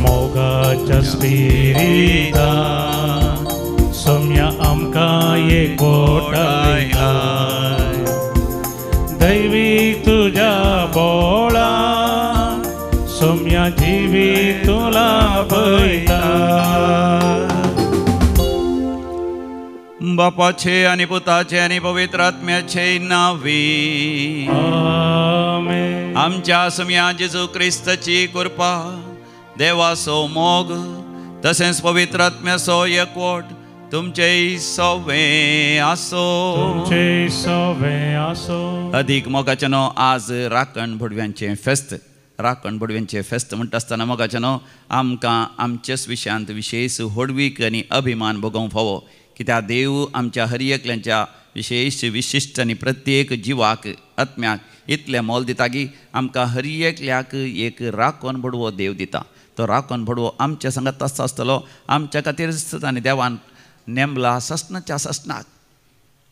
मोगाच्या स्पिरिता सोम्या आमका एक बोटायला, दैवी तुझ्या बोळा सोम्या जीवी तुला बैता. बापाचे आणि पुताचे आणि पवित्र आत्म्याचे नावी. आमेन. आमच्या सोम्या जेजू ख्रिस्ताची कृपा, देवाचो मोग, तसेच पवित्र आत्म्याचो एकवट तुमचे सवे आसो. तुमचे सवे आसो. अधिक मोगाच्यानो आज राखण भडव्यांचे फेस्त. राखण भडव्यांचे फेस्त म्हणटा आसतना मोगाच्यानो आमकां आमच्याच विशयांत विशेष होडवीक आनी अभिमान भोगोवंक फावो. कित्याक देव आमच्या हर एकल्यांच्या विशेष विशिश्ट आनी प्रत्येक जिवाक आत्म्याक इतलें मोल दिता की आमकां हर एकल्याक एक राखण भडवो देव दिता. तो राखण भडवो आमच्या संगत तसो आसतलो. आमच्या खातीर आनी देवान नेमला ससनाच्या ससनाक.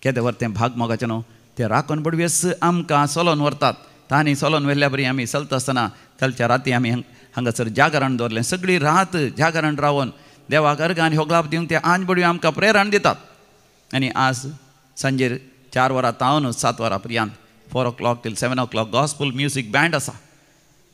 केदें व्हरतें भाग मोगाच्यानो ते राखण भडवेस आमकां चलोवन व्हरतात. तांणी चलोवन व्हेल्ल्या बरी आमी चलता आसतना कालच्या राती आमी हांगासर जागरण दवरलें. सगळी रात जागरण रावन देवाक अर्गां आनी होगलाप दिवंक ते आंज बडवे आमकां प्रेरण दितात. आनी आज सांजेर 4 वरां तावन 7 वरां पर्यंत 4 o'clock till 7 o'clock gospel music band आसा.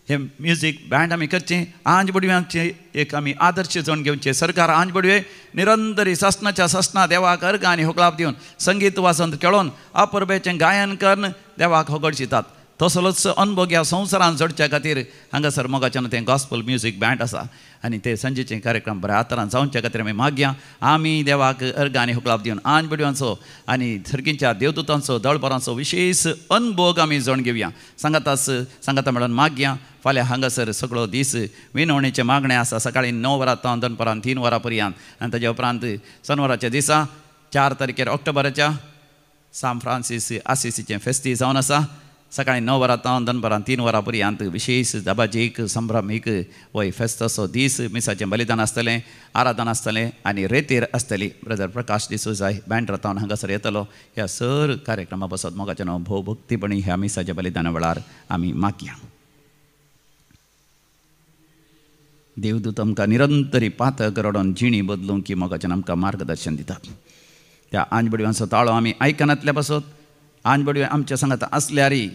हे म्युजीक बँड आमी करचें. आंज बडवे आमचे एक आमी आदर्श जावन घेवचे. सरकार आंज बडवे निरंतरी ससनाच्या ससना देवाक अर्गां आनी होगलाप दिवन संगीत वाजन खेळोन अपरबेचें गायन करून देवाक होगडचितात. तसलोच अनुभव ह्या संवसारान जोडच्या खातीर हांगासर मोगाच्यान तें गॉस्पल म्युजीक बँड आसा. आनी ते संजेचे कार्यक्रम बऱ्या तरान जावच्या खातीर आमी मागया. आमी देवाक अर्गां आनी होगलाप दिवन आंज बडव्यांचो आनी सर्गींच्या देवदूतांचो दळपरांचो विशेष अनुभव आमी जोड घेवया. सांगाता मेळोन मागया. फाल्यां हांगासर सगळो दीस विनवणेचें मागणें आसा. सकाळीं 9 वरां तावन दनपारां 3 वरां पर्यंत. आनी ताजे उपरांत शेनवाराच्या दिसा 4 तारखेर ऑक्टोबराच्या सान फ्रांसीस आसिसीचें फेस्ती जावन आसा. सकाळीं 9 वरां तावन दनपारां 3 वरां पर्यंत विशेष दबाजीक संभ्रमीक हो फेस्तसो दीस. मिसाचें बलिदान आसतलें, आराधन आसतलें आनी रेतीर आसतली. ब्रदर प्रकाश डिसोजाय बँड रातावन हांगासर येतलो. ह्या सर कार्यक्रमा बसत मोगाच्यान भोव भक्तीपणी ह्या मिसाच्या बलिदाना वेळार आमी मागया. देवदूत आमकां निरंतरी पातक रडोन जिणी बदलूंक की मोगाच्यान आमकां मार्गदर्शन दितात. त्या आंज बडव्यांचो ताळो आमी आयकनातल्या पासत आंज बडवे आमच्या सांगात आसल्यारी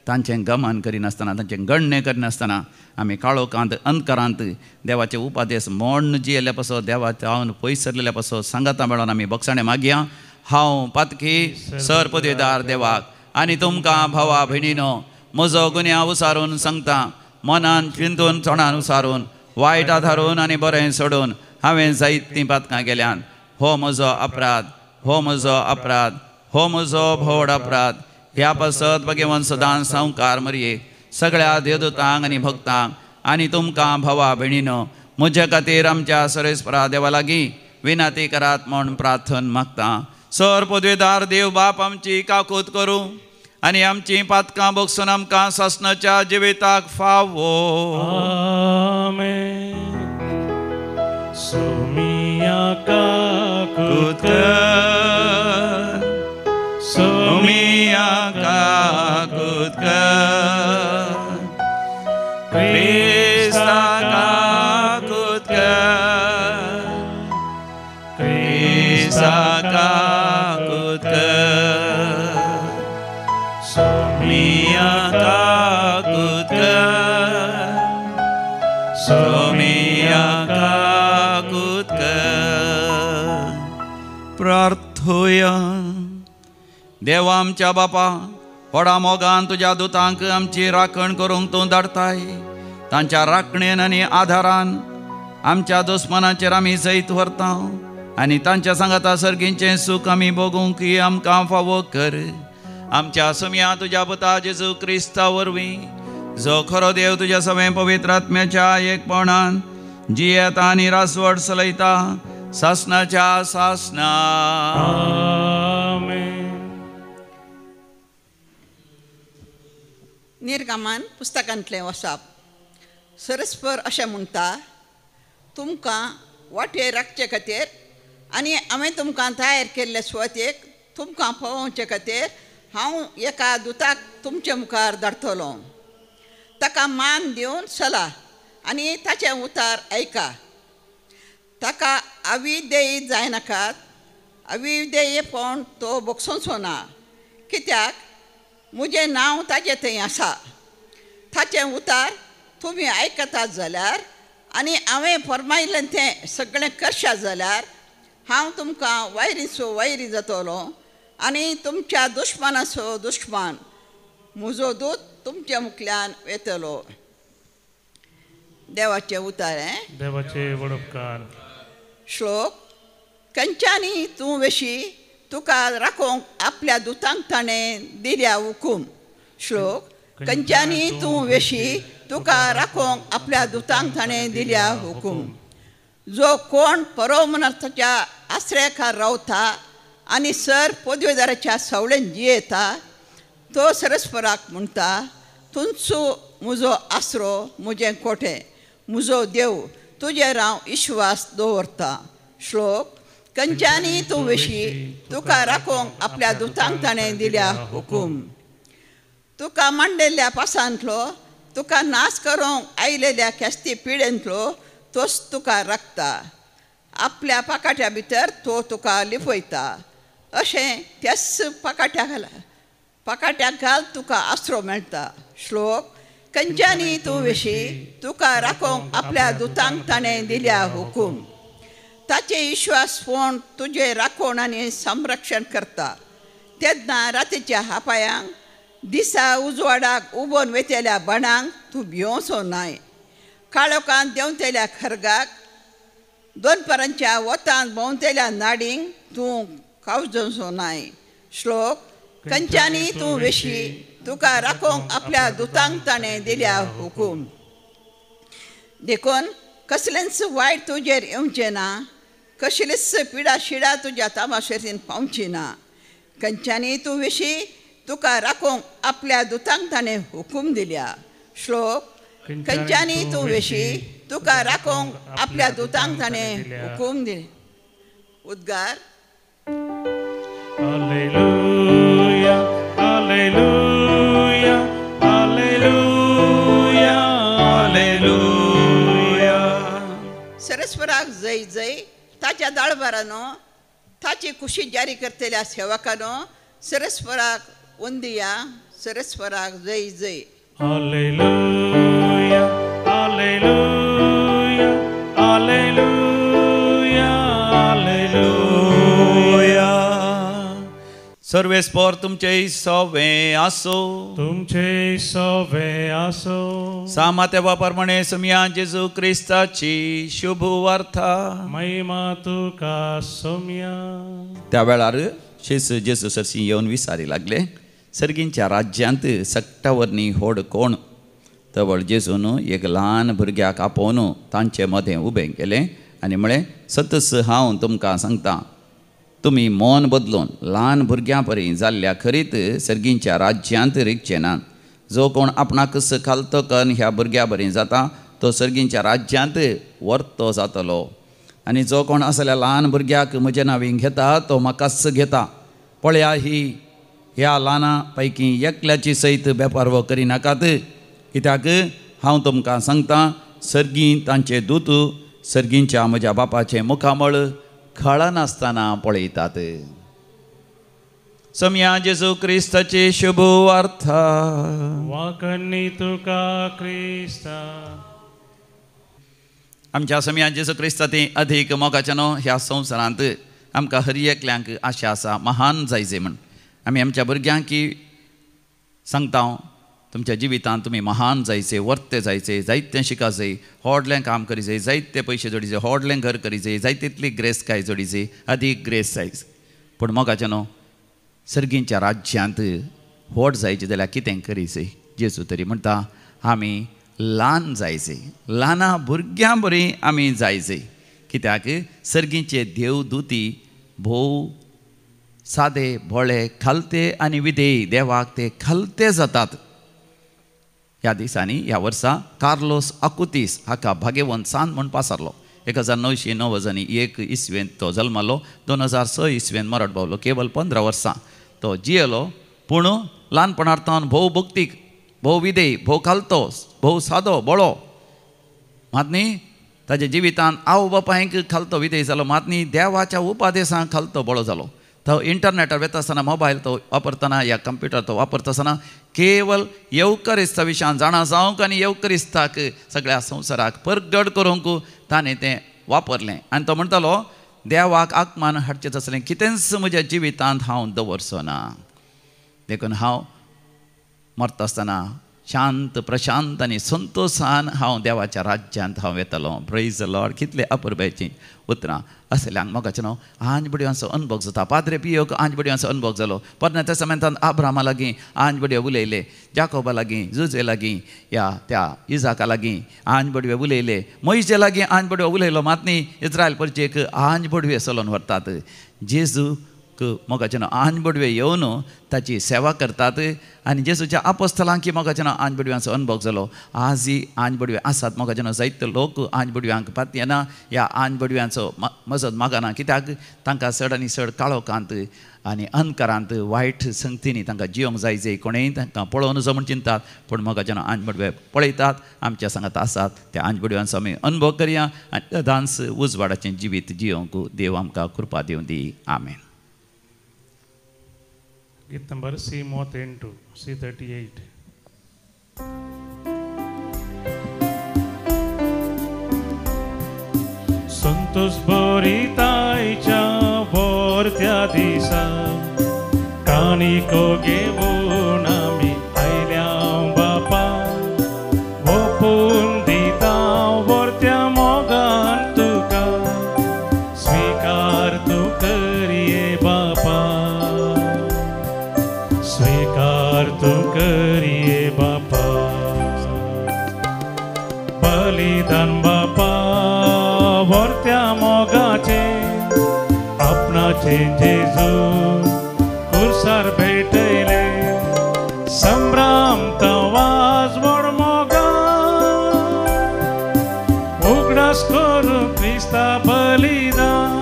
तांचें गमन करिनासतना, तांचें गणने करिनासतना आमी काळोखांत अंधकारांत देवाचे उपादेश मोडन जियेल्ल्या पासत, देवाच्या हांवन पयस सरलेल्या पासत सांगाता मेळोन आमी बक्षाणें मागया. हांव पातकी सर पदवेदार देवाक आनी तुमकां भावा भयणीनो म्हजो गुन्यांव उसारून सांगता. मनान चिंतून तोंडान उसारून वायट आधारून आनी बरें सोडून हांवें जायतीं पातकां केल्यान. हो म्हजो अपराध, हो म्हजो अपराध, हो म्हजो भोवड अपराध. ह्या पासत भगवान सदां संवकार मरये सगळ्या देवदूतांक आनी भक्तांक आनी तुमकां भावा भयणीनो म्हजे खातीर आमच्या सरेस्परा देवा लागीं विनाती करात म्हूण प्रार्थना मागता. सर पदवेदार देव बाप आमची काकूत करूं आनी आमची पातकां बगसून आमकां सासणाच्या जिविताक फावो. आमेन. सोमिया काकुत सोमिया काकुत क्रिस्ता काकुत क्रिस्ता काकुत सोमिया काकुत सोमिया काकुत प्रार्थोया. देवा आमच्या बापा, व्हडा मोगान तुज्या दुतांक आमची राखण करूंक तूं धाडताय. तांच्या राखणेन आनी आधारान आमच्या दुस्मनाचेर आमी सैत व्हरता आनी तांच्या सांगाता सर्गींचें सूख आमी भोगूंक आमकां फावो कर. आमच्या सुम्या तुज्या पुता जेजू क्रिस्ता वरवीं, जो खरो देव तुज्या सगळे पवित्र आत्म्याच्या एकपणान जियेता आनी रासवड चलयता सासणाच्या सासना. निर्गमन पुस्तकांतलें वचप. सरस्पर अशें म्हणटा, तुमकां वाटेर राखचे खातीर आनी हांवें तुमकां तयार केल्ले सुवातेक तुमकां पावोवचे खातीर हांव एका दुताक तुमचे मुखार धाडटलों. ताका मान दिवन चला आनी ताचें उतर आयका. ताका अविधेय जायनाकात. अविधेयपण तो बोगसूंचो ना, कित्याक म्हजें नांव ताचे थंय आसा. ताचें उतर तुमी आयकतात जाल्यार आनी हांवें फरमायलें तें सगळें करशात जाल्यार हांव तुमकां वैरीचो वैरी जातलो आनी तुमच्या दुश्मनाचो दुश्मन. म्हजो दूत तुमच्या मुखल्यान वेतलो. देवाचें उतर. देवाचे वडपकार. श्लोक. खंयच्यानी तूं वेशी तुका राखोंक आपल्या दुतांक ताणें दिल्या हुकूम. श्लोक. खंयच्यानी तूं वेशी तुका राखोंक आपल्या दुतांक ताणें दिल्या हुकूम. जो कोण परमनाथाच्या आश्रयाखार रावता आनी सर पदवेदाराच्या सवळेन जियेता तो सरस्पराक म्हणटा, तुमचो म्हजो आसरो, म्हजें कोठें, म्हजो देव, तुजेर हांव विश्वास दवरता. श्लोक. खंयच्यानी तूं वेशी तुका राखोंक आपल्या दुतांक ताणें दिल्या हुकूम. तुका मांडलेल्या पासांतलो, तुका नाश करूंक आयिल्ल्या केस्ती पिडेंतलो तोच तुका राखता. आपल्या पाकाट्या भितर तो तुका लिपयता. अशें त्याच पाकाट्याक घाल तुका आसरो मेळटा. श्लोक. खंयच्यानी तूं वेशी तुका राखोंक आपल्या दुतांक ताणें दिल्या हुकूम. ताचे विश्वासपण तुजें राखण आनी संरक्षण करता. तेन्ना रातीच्या हापायांक, दिसा उजवाडाक उबोन वेतेल्या बाणांक तूं भियोंचो न्हय. काळोखांत देंवतेल्या खरगाक, दोनपरांच्या वतांत भोंवतेल्या नाडींक तूं कावजोचो न्हय. श्लोक. खंयच्यानी तूं वेशी तुका राखोंक आपल्या दुतांक ताणें दिल्या हुकूम. देखून कसलेंच वायट तुजेर येवचें ना, कसलीच पिडा शिडा तुज्या तामाशेरीन पावची ना. खंयच्यानी तूं वेशी तुका राखोंक आपल्या दुतांक ताणें हुकूम दिल्या. श्लोक. खंयच्यानी तूं वेशी तुका राखोंक आपल्या दुतांक ताणें हुकूम दिल्या. उद्गार. हालेलुया, हालेलुया, हालेलुया, हालेलुया. सरस्वराक जय जय. ताच्या दाळबारानो, ताची खुशी जारी करतल्या सेवकानो सरस्वराक वंदिया. सरस्वराक जय जय. हालेलुया, हालेलुया, हालेलुया, हालेलुया. सर्वेस्पर तुमचे सवे आसो. तुमचे सवे आसो. सामात्या प्रमाणे सुम्या जेजू क्रिस्ताची शुभ वार्ता. महिमा तुका सोम्या. त्या वेळार जेजू सरसी येवन विचारी लागले, सर्गींच्या राज्यांत सक्टावरनी होड कोण? तवळ जेजून एक ल्हान भुरग्याक आपोवन तांचे मदें उबें केलें आनी म्हळें, सतस हांव तुमकां सांगता, तुमी मन बदलून ल्हान भुरग्यां परी जाल्ल्या खरीत सर्गींच्या राज्यांत रिगचे नात. जो कोण आपणाकच खालतो करून ह्या भुरग्या बरी जाता तो सर्गींच्या राज्यांत वर्तो जातलो. आनी जो कोण असल्या ल्हान भुरग्याक म्हजे नांवीं घेता तो म्हाकाच घेता. पळया ह्या ल्हाना पैकी एकल्याची सयत बेपारवो करिनाकात, कित्याक हांव तुमकां सांगतां सर्गीं तांचे दूत सर्गींच्या म्हज्या बापाचें मुखामळ खळनासतना पळयतात. सम्या जेजू क्रिस्ताची शुभ वार्ता. वाकणी तुका क्रिस्ता. आमच्या सम्या जेजू क्रिस्ताती अधीक मोगाच्यानो ह्या संवसारांत आमकां हर एकल्यांक आशा आसा महान जायचे म्हण. आमी आमच्या भुरग्यांक सांगता तुमच्या जिवितांत तुमी महान जायचे, वर्ते जायचे, जायतें शिकायचें, व्हडलें काम करीचें, जायते पयशे जोडीचे, व्हडलें घर करीचें, जाय तितली ग्रेस काय जोडीची, अदीक ग्रेस जायच. पूण मोगाच्यानो सर्गींच्या राज्यांत व्हड जायचे जाल्यार कितें करीचें. जेजू तरी म्हणटा आमी ल्हान जायचे, ल्हाना भुरग्यां बरी आमी जायचे. कित्याक सर्गींचे देवदूती भोव सादे भोळे खालते आनी विधेय देवाक ते खालते जातात. ह्या दिसांनी ह्या वर्सा कार्लोस अकुतीस हाका भाग्यवंत सान म्हूण पासारलो. 1991 इसवेंत तो जल्मलो. 2006 इसवेंत मरण पावलो. केवळ 15 वर्सां तो जियेलो. पूण ल्हानपणांतल्यान भोव भक्तीक, भोव विधेय, भोव खालतो, भोव सादो बळो. मात न्ही ताच्या जिवितांत आवय बापायक खालतो विधेय जालो. मात न्ही देवाच्या उपादेशांक खालतो बळो जालो. तो इंटरनेटार वेता आसतना, मोबायल तो वापरतना, या कंप्युटर तो वापरता आसतना केवळ येवकरिस्ता विशयान जाणा जावंक आनी येवकरिस्ताक सगळ्या संवसाराक परगट करूंक ताणें तें वापरलें. आनी तो म्हणटालो देवाक आत्मान हाडचें आसलें कितेंच म्हज्या जिवितांत हांव दवरचो ना. देखून हांव मरता आसतना शांत प्रशांत आनी संतोशान हांव देवाच्या राज्यांत हांव येतलो. Praise the Lord. कितले अपुरबायचीं उतरां असल्यांक मोगाच्यानो आंजबड्यांचो अनुभव जाता. पाद्रे पियोक आंजबड्यांचो अनुभव जालो. पोरण्या तेस्तामेंतांत आब्रामा लागीं आंजबड्यो उलयले, जाकोबा लागीं, जुजे लागीं, त्या इजाका लागीं आंजबडवे उलयले, मोइशे लागीं आंजबडवे उलयलो. मात न्ही इस्रायल परचेक आंजबडवे चलोवन व्हरतात. जेजूक मोगाच्यानो आंजबडवे येवन ताची सेवा करतात. आनी जेजूच्या आपोस्तलांक मोगाच्यानो आंजबडव्यांचो अनुभव जालो. आजय आंजबडवे आसात. मोगाच्यानो जायते लोक आंजबडव्यांक पातयेना. ह्या आंजबडव्यांचो मजत मागना. कित्याक तांकां चड आनी चड काळोखांत आनी अंधकारांत वायट संगतींनी तांकां जियोंक जायचे. कोणेंय तांकां पळोवं नजो म्हूण चिंतात. पूण मोगाच्यानो आंजबडवे पळयतात, आमच्या सांगात आसात. त्या आंजबडव्यांचो आमी अनुभव करया आनी सदांच उजवाडाचें जिवीत जियोंक देव आमकां कृपा दिवं दी. आमेन. गीत नंबर C38, C38. संतोष भरितायच्या भोरत्या दिसा काणिको घेवन आमी आयल्या बापा. ओपून दिता भोरत्या मोगान तुका, स्वीकार तूं करिये बापा, स्वीकार तूं करिये बापा. बलिदान बापा भोरत्या मोगाचे आपणाचे जेजू खुर्सार भेटले. संभ्राम तवाज व्हड मोगा उगडास करूं क्रिस्ता बलिदान.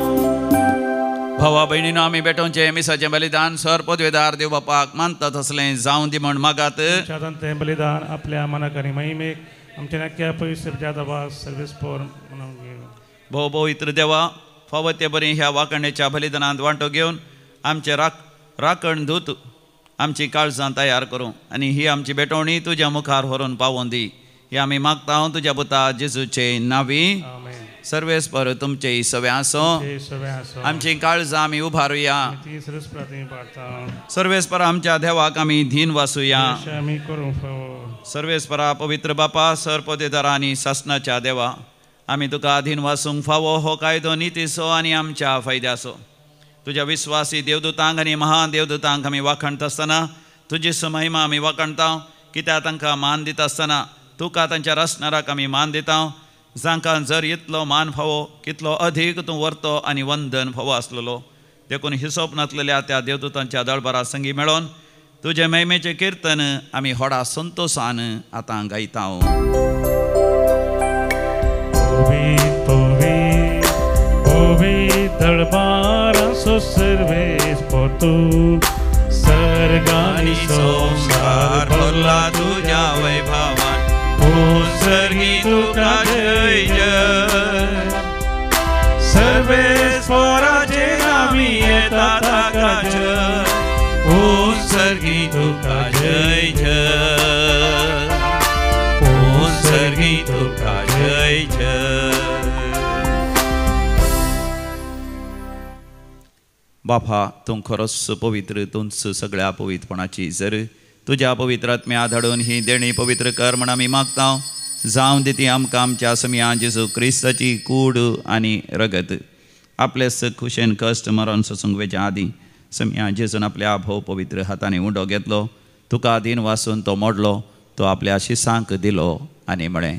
भावा भयणीनो आमी बेटोवचें मिसाचें बलिदान सर पदवेदार देव बापाक मानतात असलें जावं दी म्हण मागात. तें बलिदान आपल्या मनाक आनी महिमेक आमच्या नक्क्या पवित्र जादवा सर्वेस पोर म्हणून भोव पवित्र देवा, फावो ते बरें ह्या वाखणेच्या बलिदानांत वांटो घेवन आमचे राखण दूत आमची काळजां तयार करूं आनी ही आमची बेटोवणी तुज्या मुखार व्हरून पावोवन दी. ही आमी मागता तुज्या पुता जेजूचे नांवी. सर्वेस्पर तुमचे सवे आसो. आमची काळजां आमी उबारुया. सर्वेस्परा आमच्या देवाक आमी धीन वासुया. सर्वेस्परा पवित्र बापा, सरपदेदारा आनी शासनाच्या देवा, आमी तुका धीन वासूंक फावो हो कायदो नितीसो आनी आमच्या फायद्याचो. तुज्या विस्वासी देवदूतांक आनी महान देवदूतांक आमी वाखणटा आसतना तुजी महिमा आमी वाखणटा. कित्याक तांकां मान दिता आसतना तुका तांच्या रचणाराक आमी मान दिता. जांकां जर इतलो मान फावो कितलो अधीक तूं व्हरतो आनी वंदन फावो आसलेलो. देखून हिसोप नासलेल्या त्या देवदूतांच्या दळबारा संगी मेळोन तुझे महिमेचे कीर्तन आमी व्हडा संतोषान आतां गायता. दळबारा सर्वेस पोतू सर्गानी संसार भरला तुझ्या वैभवान. ओ सर्गी तुका जय जय. सर्वेश्वराचे नामी येता ताका जय. ओ सर्गी तुका जय जय. ओ सर्गी तुका जय जय. बापा तूं खरोच पवित्र, तूंच सगळ्या पवित्रपणाची जर तुज्या पवित्र आत्म्या धाडून ही देणी पवित्र कर म्हण आमी मागता. जावं दिती आमकां आमच्या समिया जेजू क्रिस्ताची कूड आनी रगत आपलेच खुशेन कश्ट मरण ससूंक वेच्या आदीं समिया जेजून आपल्या भोव पवित्र हातांनी उंडो घेतलो. तुका दिन वासून तो मोडलो, तो आपल्या शिसांक दिलो आनी म्हळें,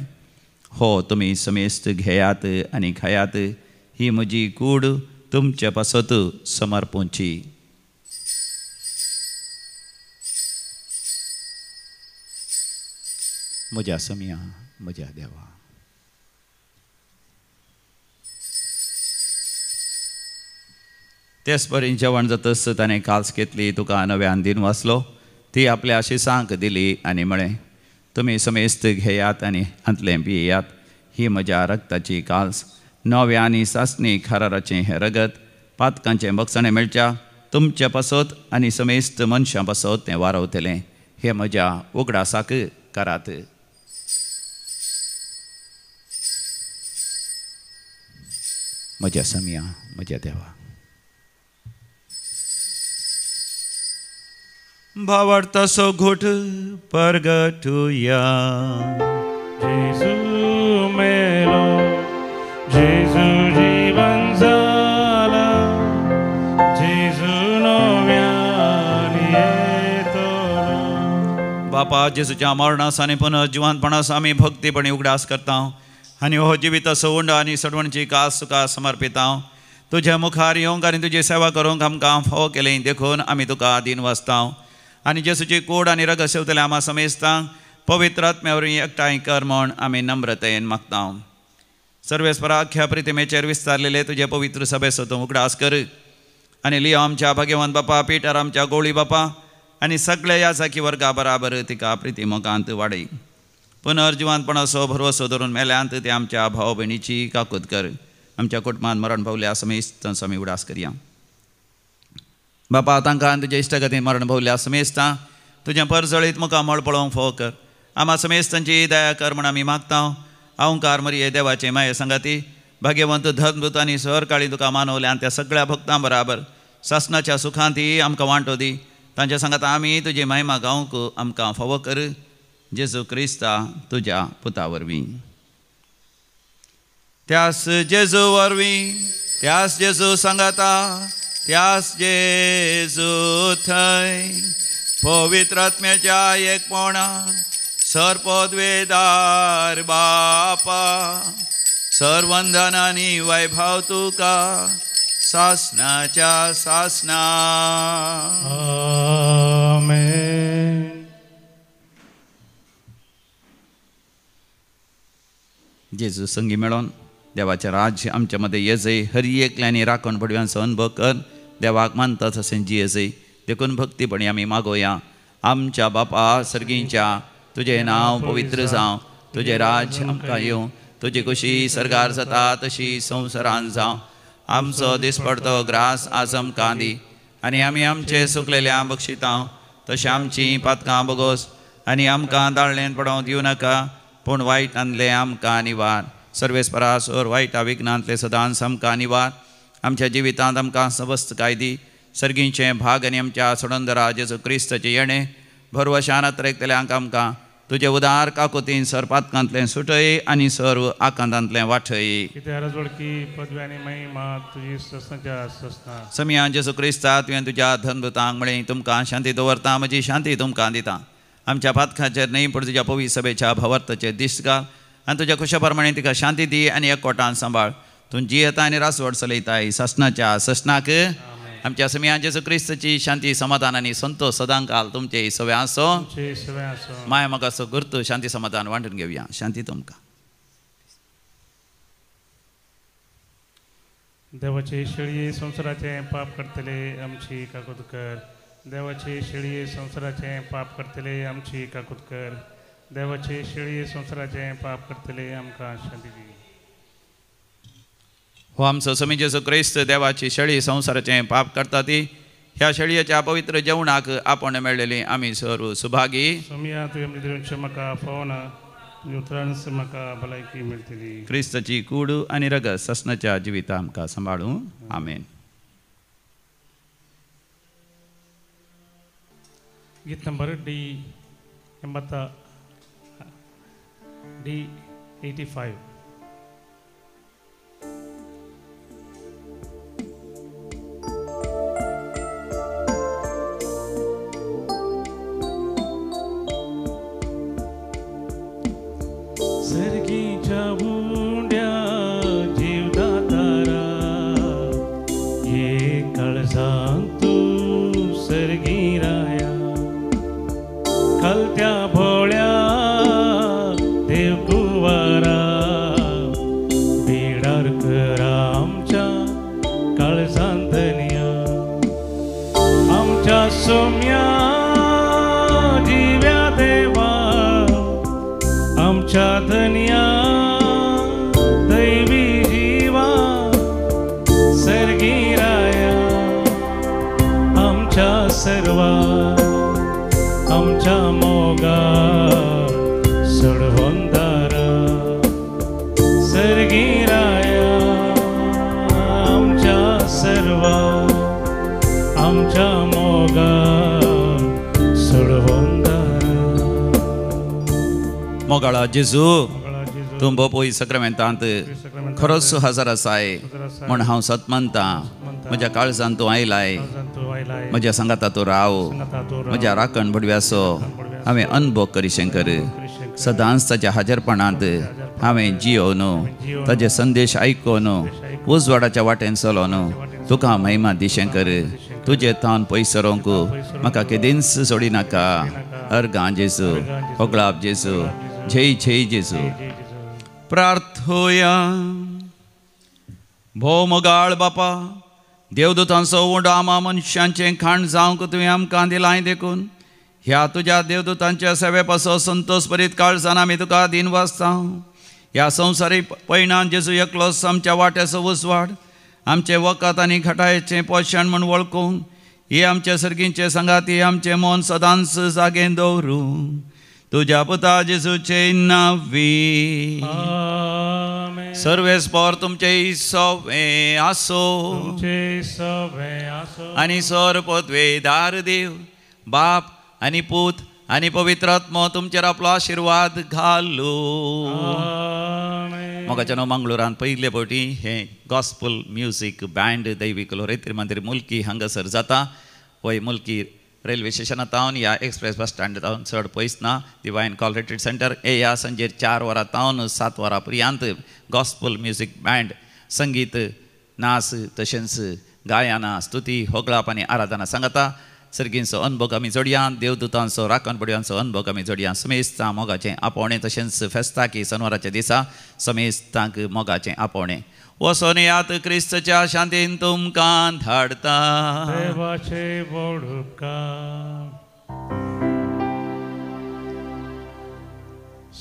हो तुमी समेस्त घेयात आनी खायात, ही म्हजी कूड तुमचे पासत समर्पूंची. म्हज्या समिया म्हज्या देवा. तेच परीन जेवण जातस ताणें काल्स घेतली, तुका नव्यान दिन वाचलो, ती आपल्या शिसांक दिली आनी म्हळें, तुमी समेस्त घेयात आनी हांतलें पियेयात, ही म्हज्या रक्ताची काल्स, नव्या आनी सासणी खाराराचें हें रगत, पातकांचें बक्षणें मेळच्या तुमच्या पासत आनी समेस्त मनशां पासत तें वारवतलें, हें म्हज्या उगडासाक करात. म्हज्या समिया म्हज्या देवा. भावार्थाचो घोट परगटुया. जेजू मेलो, जेजू जीवन जाला, जेजू नव्यान येतलो. बापा जेजूच्या मरणासानी पुनर्जिवंतपणास आमी भक्तीपणी उगडास करता आनी हो जिवीत सोंड आनी सडवणची कास तुका समर्पिता. तुज्या मुखार येवंक आनी तुजी सेवा करूंक आमकां फावो केलें देखून आमी तुका दिन वाचता आनी जेजूची कूड आनी रगत सेवतले आमा समेस्तांक पवित्र आत्म्यावरी एकठांय कर म्हण आमी नम्रतेन मागता. सर्वेस्पराख्या प्रितिमेचेर विस्तारलेले तुजे पवित्र सभेचो तूं उगडास कर आनी लियो आमच्या भाग्यवंत बापा, पिटर आमच्या गोळी बापा आनी सगळे याचाकी वर्गा बराबर तिका प्रितिमोगांत वाडय. पुनर्जिवंतपणाचो भरवसो धरून मेल्यांत ते आमच्या भाव भयणीची काकूत कर. आमच्या कुटुंबांत मरण भोवल्या समेस्त आमी उडास करया. बापा तांकां तुजे इश्टगतीन मरण भोवल्या समेस्तां तुजें परजळीत मुखार मळ पळोवंक फोव कर. आमा समेस्तांची दया कर म्हण आमी मागता. अवंकार मरिये देवाचे माये संगाती भाग्यवंत धर्मदूत आनी सहकाळी तुका मानवल्या आनी त्या सगळ्या भक्तां बराबर सासणाच्या सुखांती आमकां वांटो दी. तांच्या सांगात आमी तुजी महिमा गावंक आमकां फावो कर. जेजू क्रिस्ता तुज्या पुता वरवीं. त्यास जेजू वरवीं, त्यास जेजू सांगाता, त्यास जेजू थंय पवित्र आत्म्याच्या एकपणान सर्पद्वेदार बापा सर्वंदन आनी वैभव तुका सासणाच्या सासणा. आमेन. जेजू संगी मेळोन देवाचें राज्य आमच्या मदें येजय. हरी एकल्यानी राखण पडव्यांचो अनुभव कर. देवाक मानता तशें जियेजय. देखून भक्तीपणी आमी मागोया. आमच्या बापा सर्गीच्या तुजें नांव पवित्र जावं, तुजें राज्य आमकां येवं, तुजी खुशी सरगार जाता तशी संवसारांत जावं. आमचो दिसपडतो ग्रास आज आमकां दी आनी आमी आमचे सुकलेल्या बक्षिता तशें आमचीं पातकां बोगोस आनी आमकां दाळ्ळेन पडोवंक दिवं नाका, पूण वायटांतले आमकां निवार. सर्वेस्परासोर वायटा विघ्नांतले सदांच आमकां निवार. आमच्या जिवितांत आमकां सबस्त कायदी सर्गींचें भाग आनी आमच्या सोडंदरा जेजू क्रिस्ताचें येणें भरवशान आत्रेकतल्यांक आमकां तुजे उदार काकुतीन सरपातकांतलें सुटय आनी सर्व आकांतांतलें वाठय. कित्याक राजवडकी पदव्यांनी महिमा तुजी ससनाच्या ससना. समिया जेजू क्रिस्ता तुवें तुज्या धनदुतांक म्हळें तुमकां शांती दवरता, म्हजी शांती तुमकां दिता. आमच्या पातकाचेर न्ही पूण तुज्या पवी सभेच्या भवर्ताचेर दिश्ट घाल आनी तुज्या खुशा प्रमाणे तिका शांती दी आनी एकवटान सांबाळ. तूं जियेता आनी रासवड चलयताय. ससनाच्या ससनाक आमच्या समिया जेसू क्रिस्तची शांती समाधान आणि संतोष सदांकाल तुमचे सवय असो. माय मग असो गुर्तू शांती समाधान वांटून घेऊया. शांती तुमकां. देवाचे शेळये संसाराचे पाप करतले आमची काकूत कर. देवाचे शेळये संसाराचे पाप करतले आमची काकूत कर. देवाचे शेळये संसाराचे पाप करतले आमकां शांती दी. हो आमचो समी जेसू क्रिस्त देवाची शेळी संसाराचे पाप करता ती ह्या शेळयेच्या पवित्र जेवणाक आपण मेळलेली आमी सर्व सुभागी. समिया तुवें देवांचे म्हाका फोन उतरांस म्हाका भलायकी मेळटली. क्रिस्ताची कूड आनी रगत ससनाच्या जिविता आमकां सांबाळूं. आमेन. गीत नंबर D 85. सर्गीच्या भुंड्या जीवदातारा ये काळजांत तू सर्गी राया. कलत्या भोळ्या देवकुवारा बिडार करा आमच्या काळजांतनिया. आमच्या सोम्या जिव्या देवा आमच्या धनिया दैवी जीवा सर्गी राया. आमच्या सर्वा आमच्या मोगा सडवंदारा सर्गी राया. आमच्या सर्वा आमच्या मोगा सडवंदारा. मोगाळा जेजू तूं बोपोई सक्रामेंतांत खरोच हजर आसाय म्हण हांव सत मानता. म्हज्या काळजांत तूं आयलाय. म्हज्या सांगाता तूं राव. म्हज्या राखण बडव्यासो हांवें अनुभव करी शंकर. सदांच ताच्या हाजरपणांत हांवें जियोन ताजे संदेश आयकोन उजवाडाच्या वाटेन चलोन तुका महिमा दी शंकर. तुजे थावन पयसरोंक म्हाका केदींच सोडी नाका. अर्गां जेजू होगळाप जेजू जय जय जेजू. प्रार्थोया. भोव मोगाळ बापा देवदूतांचो उंडो आमा मनशांचें खाण जावंक तुवें आमकां दिलाय देखून ह्या तुज्या देवदूतांच्या सेवे पासो संतोष भरीत काळजान आमी तुका दिन वाचता. ह्या संवसारी पैणान जेजू एकलोच आमच्या वाट्याचो उजवाड आमचे वखद आनी घटायेचें पोशण म्हूण वळखून हे आमचे सर्गींचे संगाती आमचे मन सदांच जागेन दवरूं तुज्या पुता जेजूचे नांवी. सर्वेस्पर तुमचे सवे आसो आनी सर पदवेदार देव बाप आनी पूत आनी पवित्र आत्मो तुमचेर आपलो आशिर्वाद घालो. मोगाच्या मंगळुरान पयले फावटी हे गॉस्पल म्युजीक बँड दैवीक लोरेत्री मंदिर मुल्की हांगासर जाता. वय मुल्की रेल्वे स्टेशनात तावन या एक्सप्रेस बस स्टँड तावन चड पयस ना. दिवायन कॉल रिट्रीट सेंटर ह्या सांजेर 4 वरां तावन 7 वरां पर्यंत गॉस्पल म्युजीक बँड संगीत नाच तशेंच गायना स्तुती होगळाप आनी आराधना सांगता. सर्गींचो अनुभव आमी जोडया. देवदूतांचो राखण पडयांचो अनुभव आमी जोडया. समेस्तां मोगाचें आपोवणें तशेंच फेस्ताकी सनवाराच्या दिसा समेस्तांक मोगाचें आपोवणें. वसोन यात क्रिस्तच्या शांतीन तुमकां धाडता. देवाचे व्हड उपकार.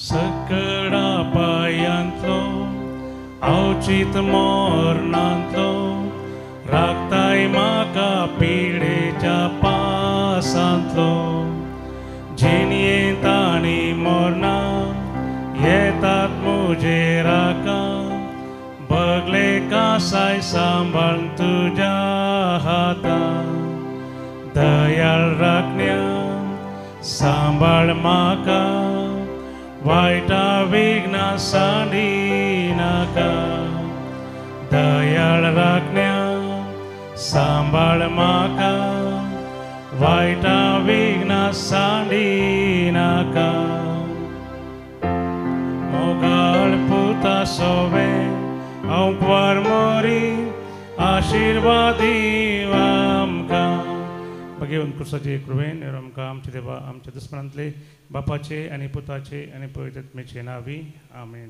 सकळा पायांतलो अवचित मोरणांतलो राखताय म्हाका पिडेच्या पासांतलो. जिणयेंत आनी मोरणां येतात म्हजे राका बगले कासाय सांबाळ तुज्या हातान. दयाळ राखण्या सांबाळ म्हाका वायटा विघ्ना सांडी नाका. दयाळ राखण्या सांबाळ म्हाका वायटा विघ्ना सांडी नाका. मोगाळ पुता सोवे हांव पर मोरी आशे आशीर्वाद दीव आमकां भगवंत कृष्णाचे कृपेन आमकां आमचे देवा आमच्या दुस्मनांतले बापाचे आनी पुताचे आनी पवित्र आत्म्याचे नांवी आमेन.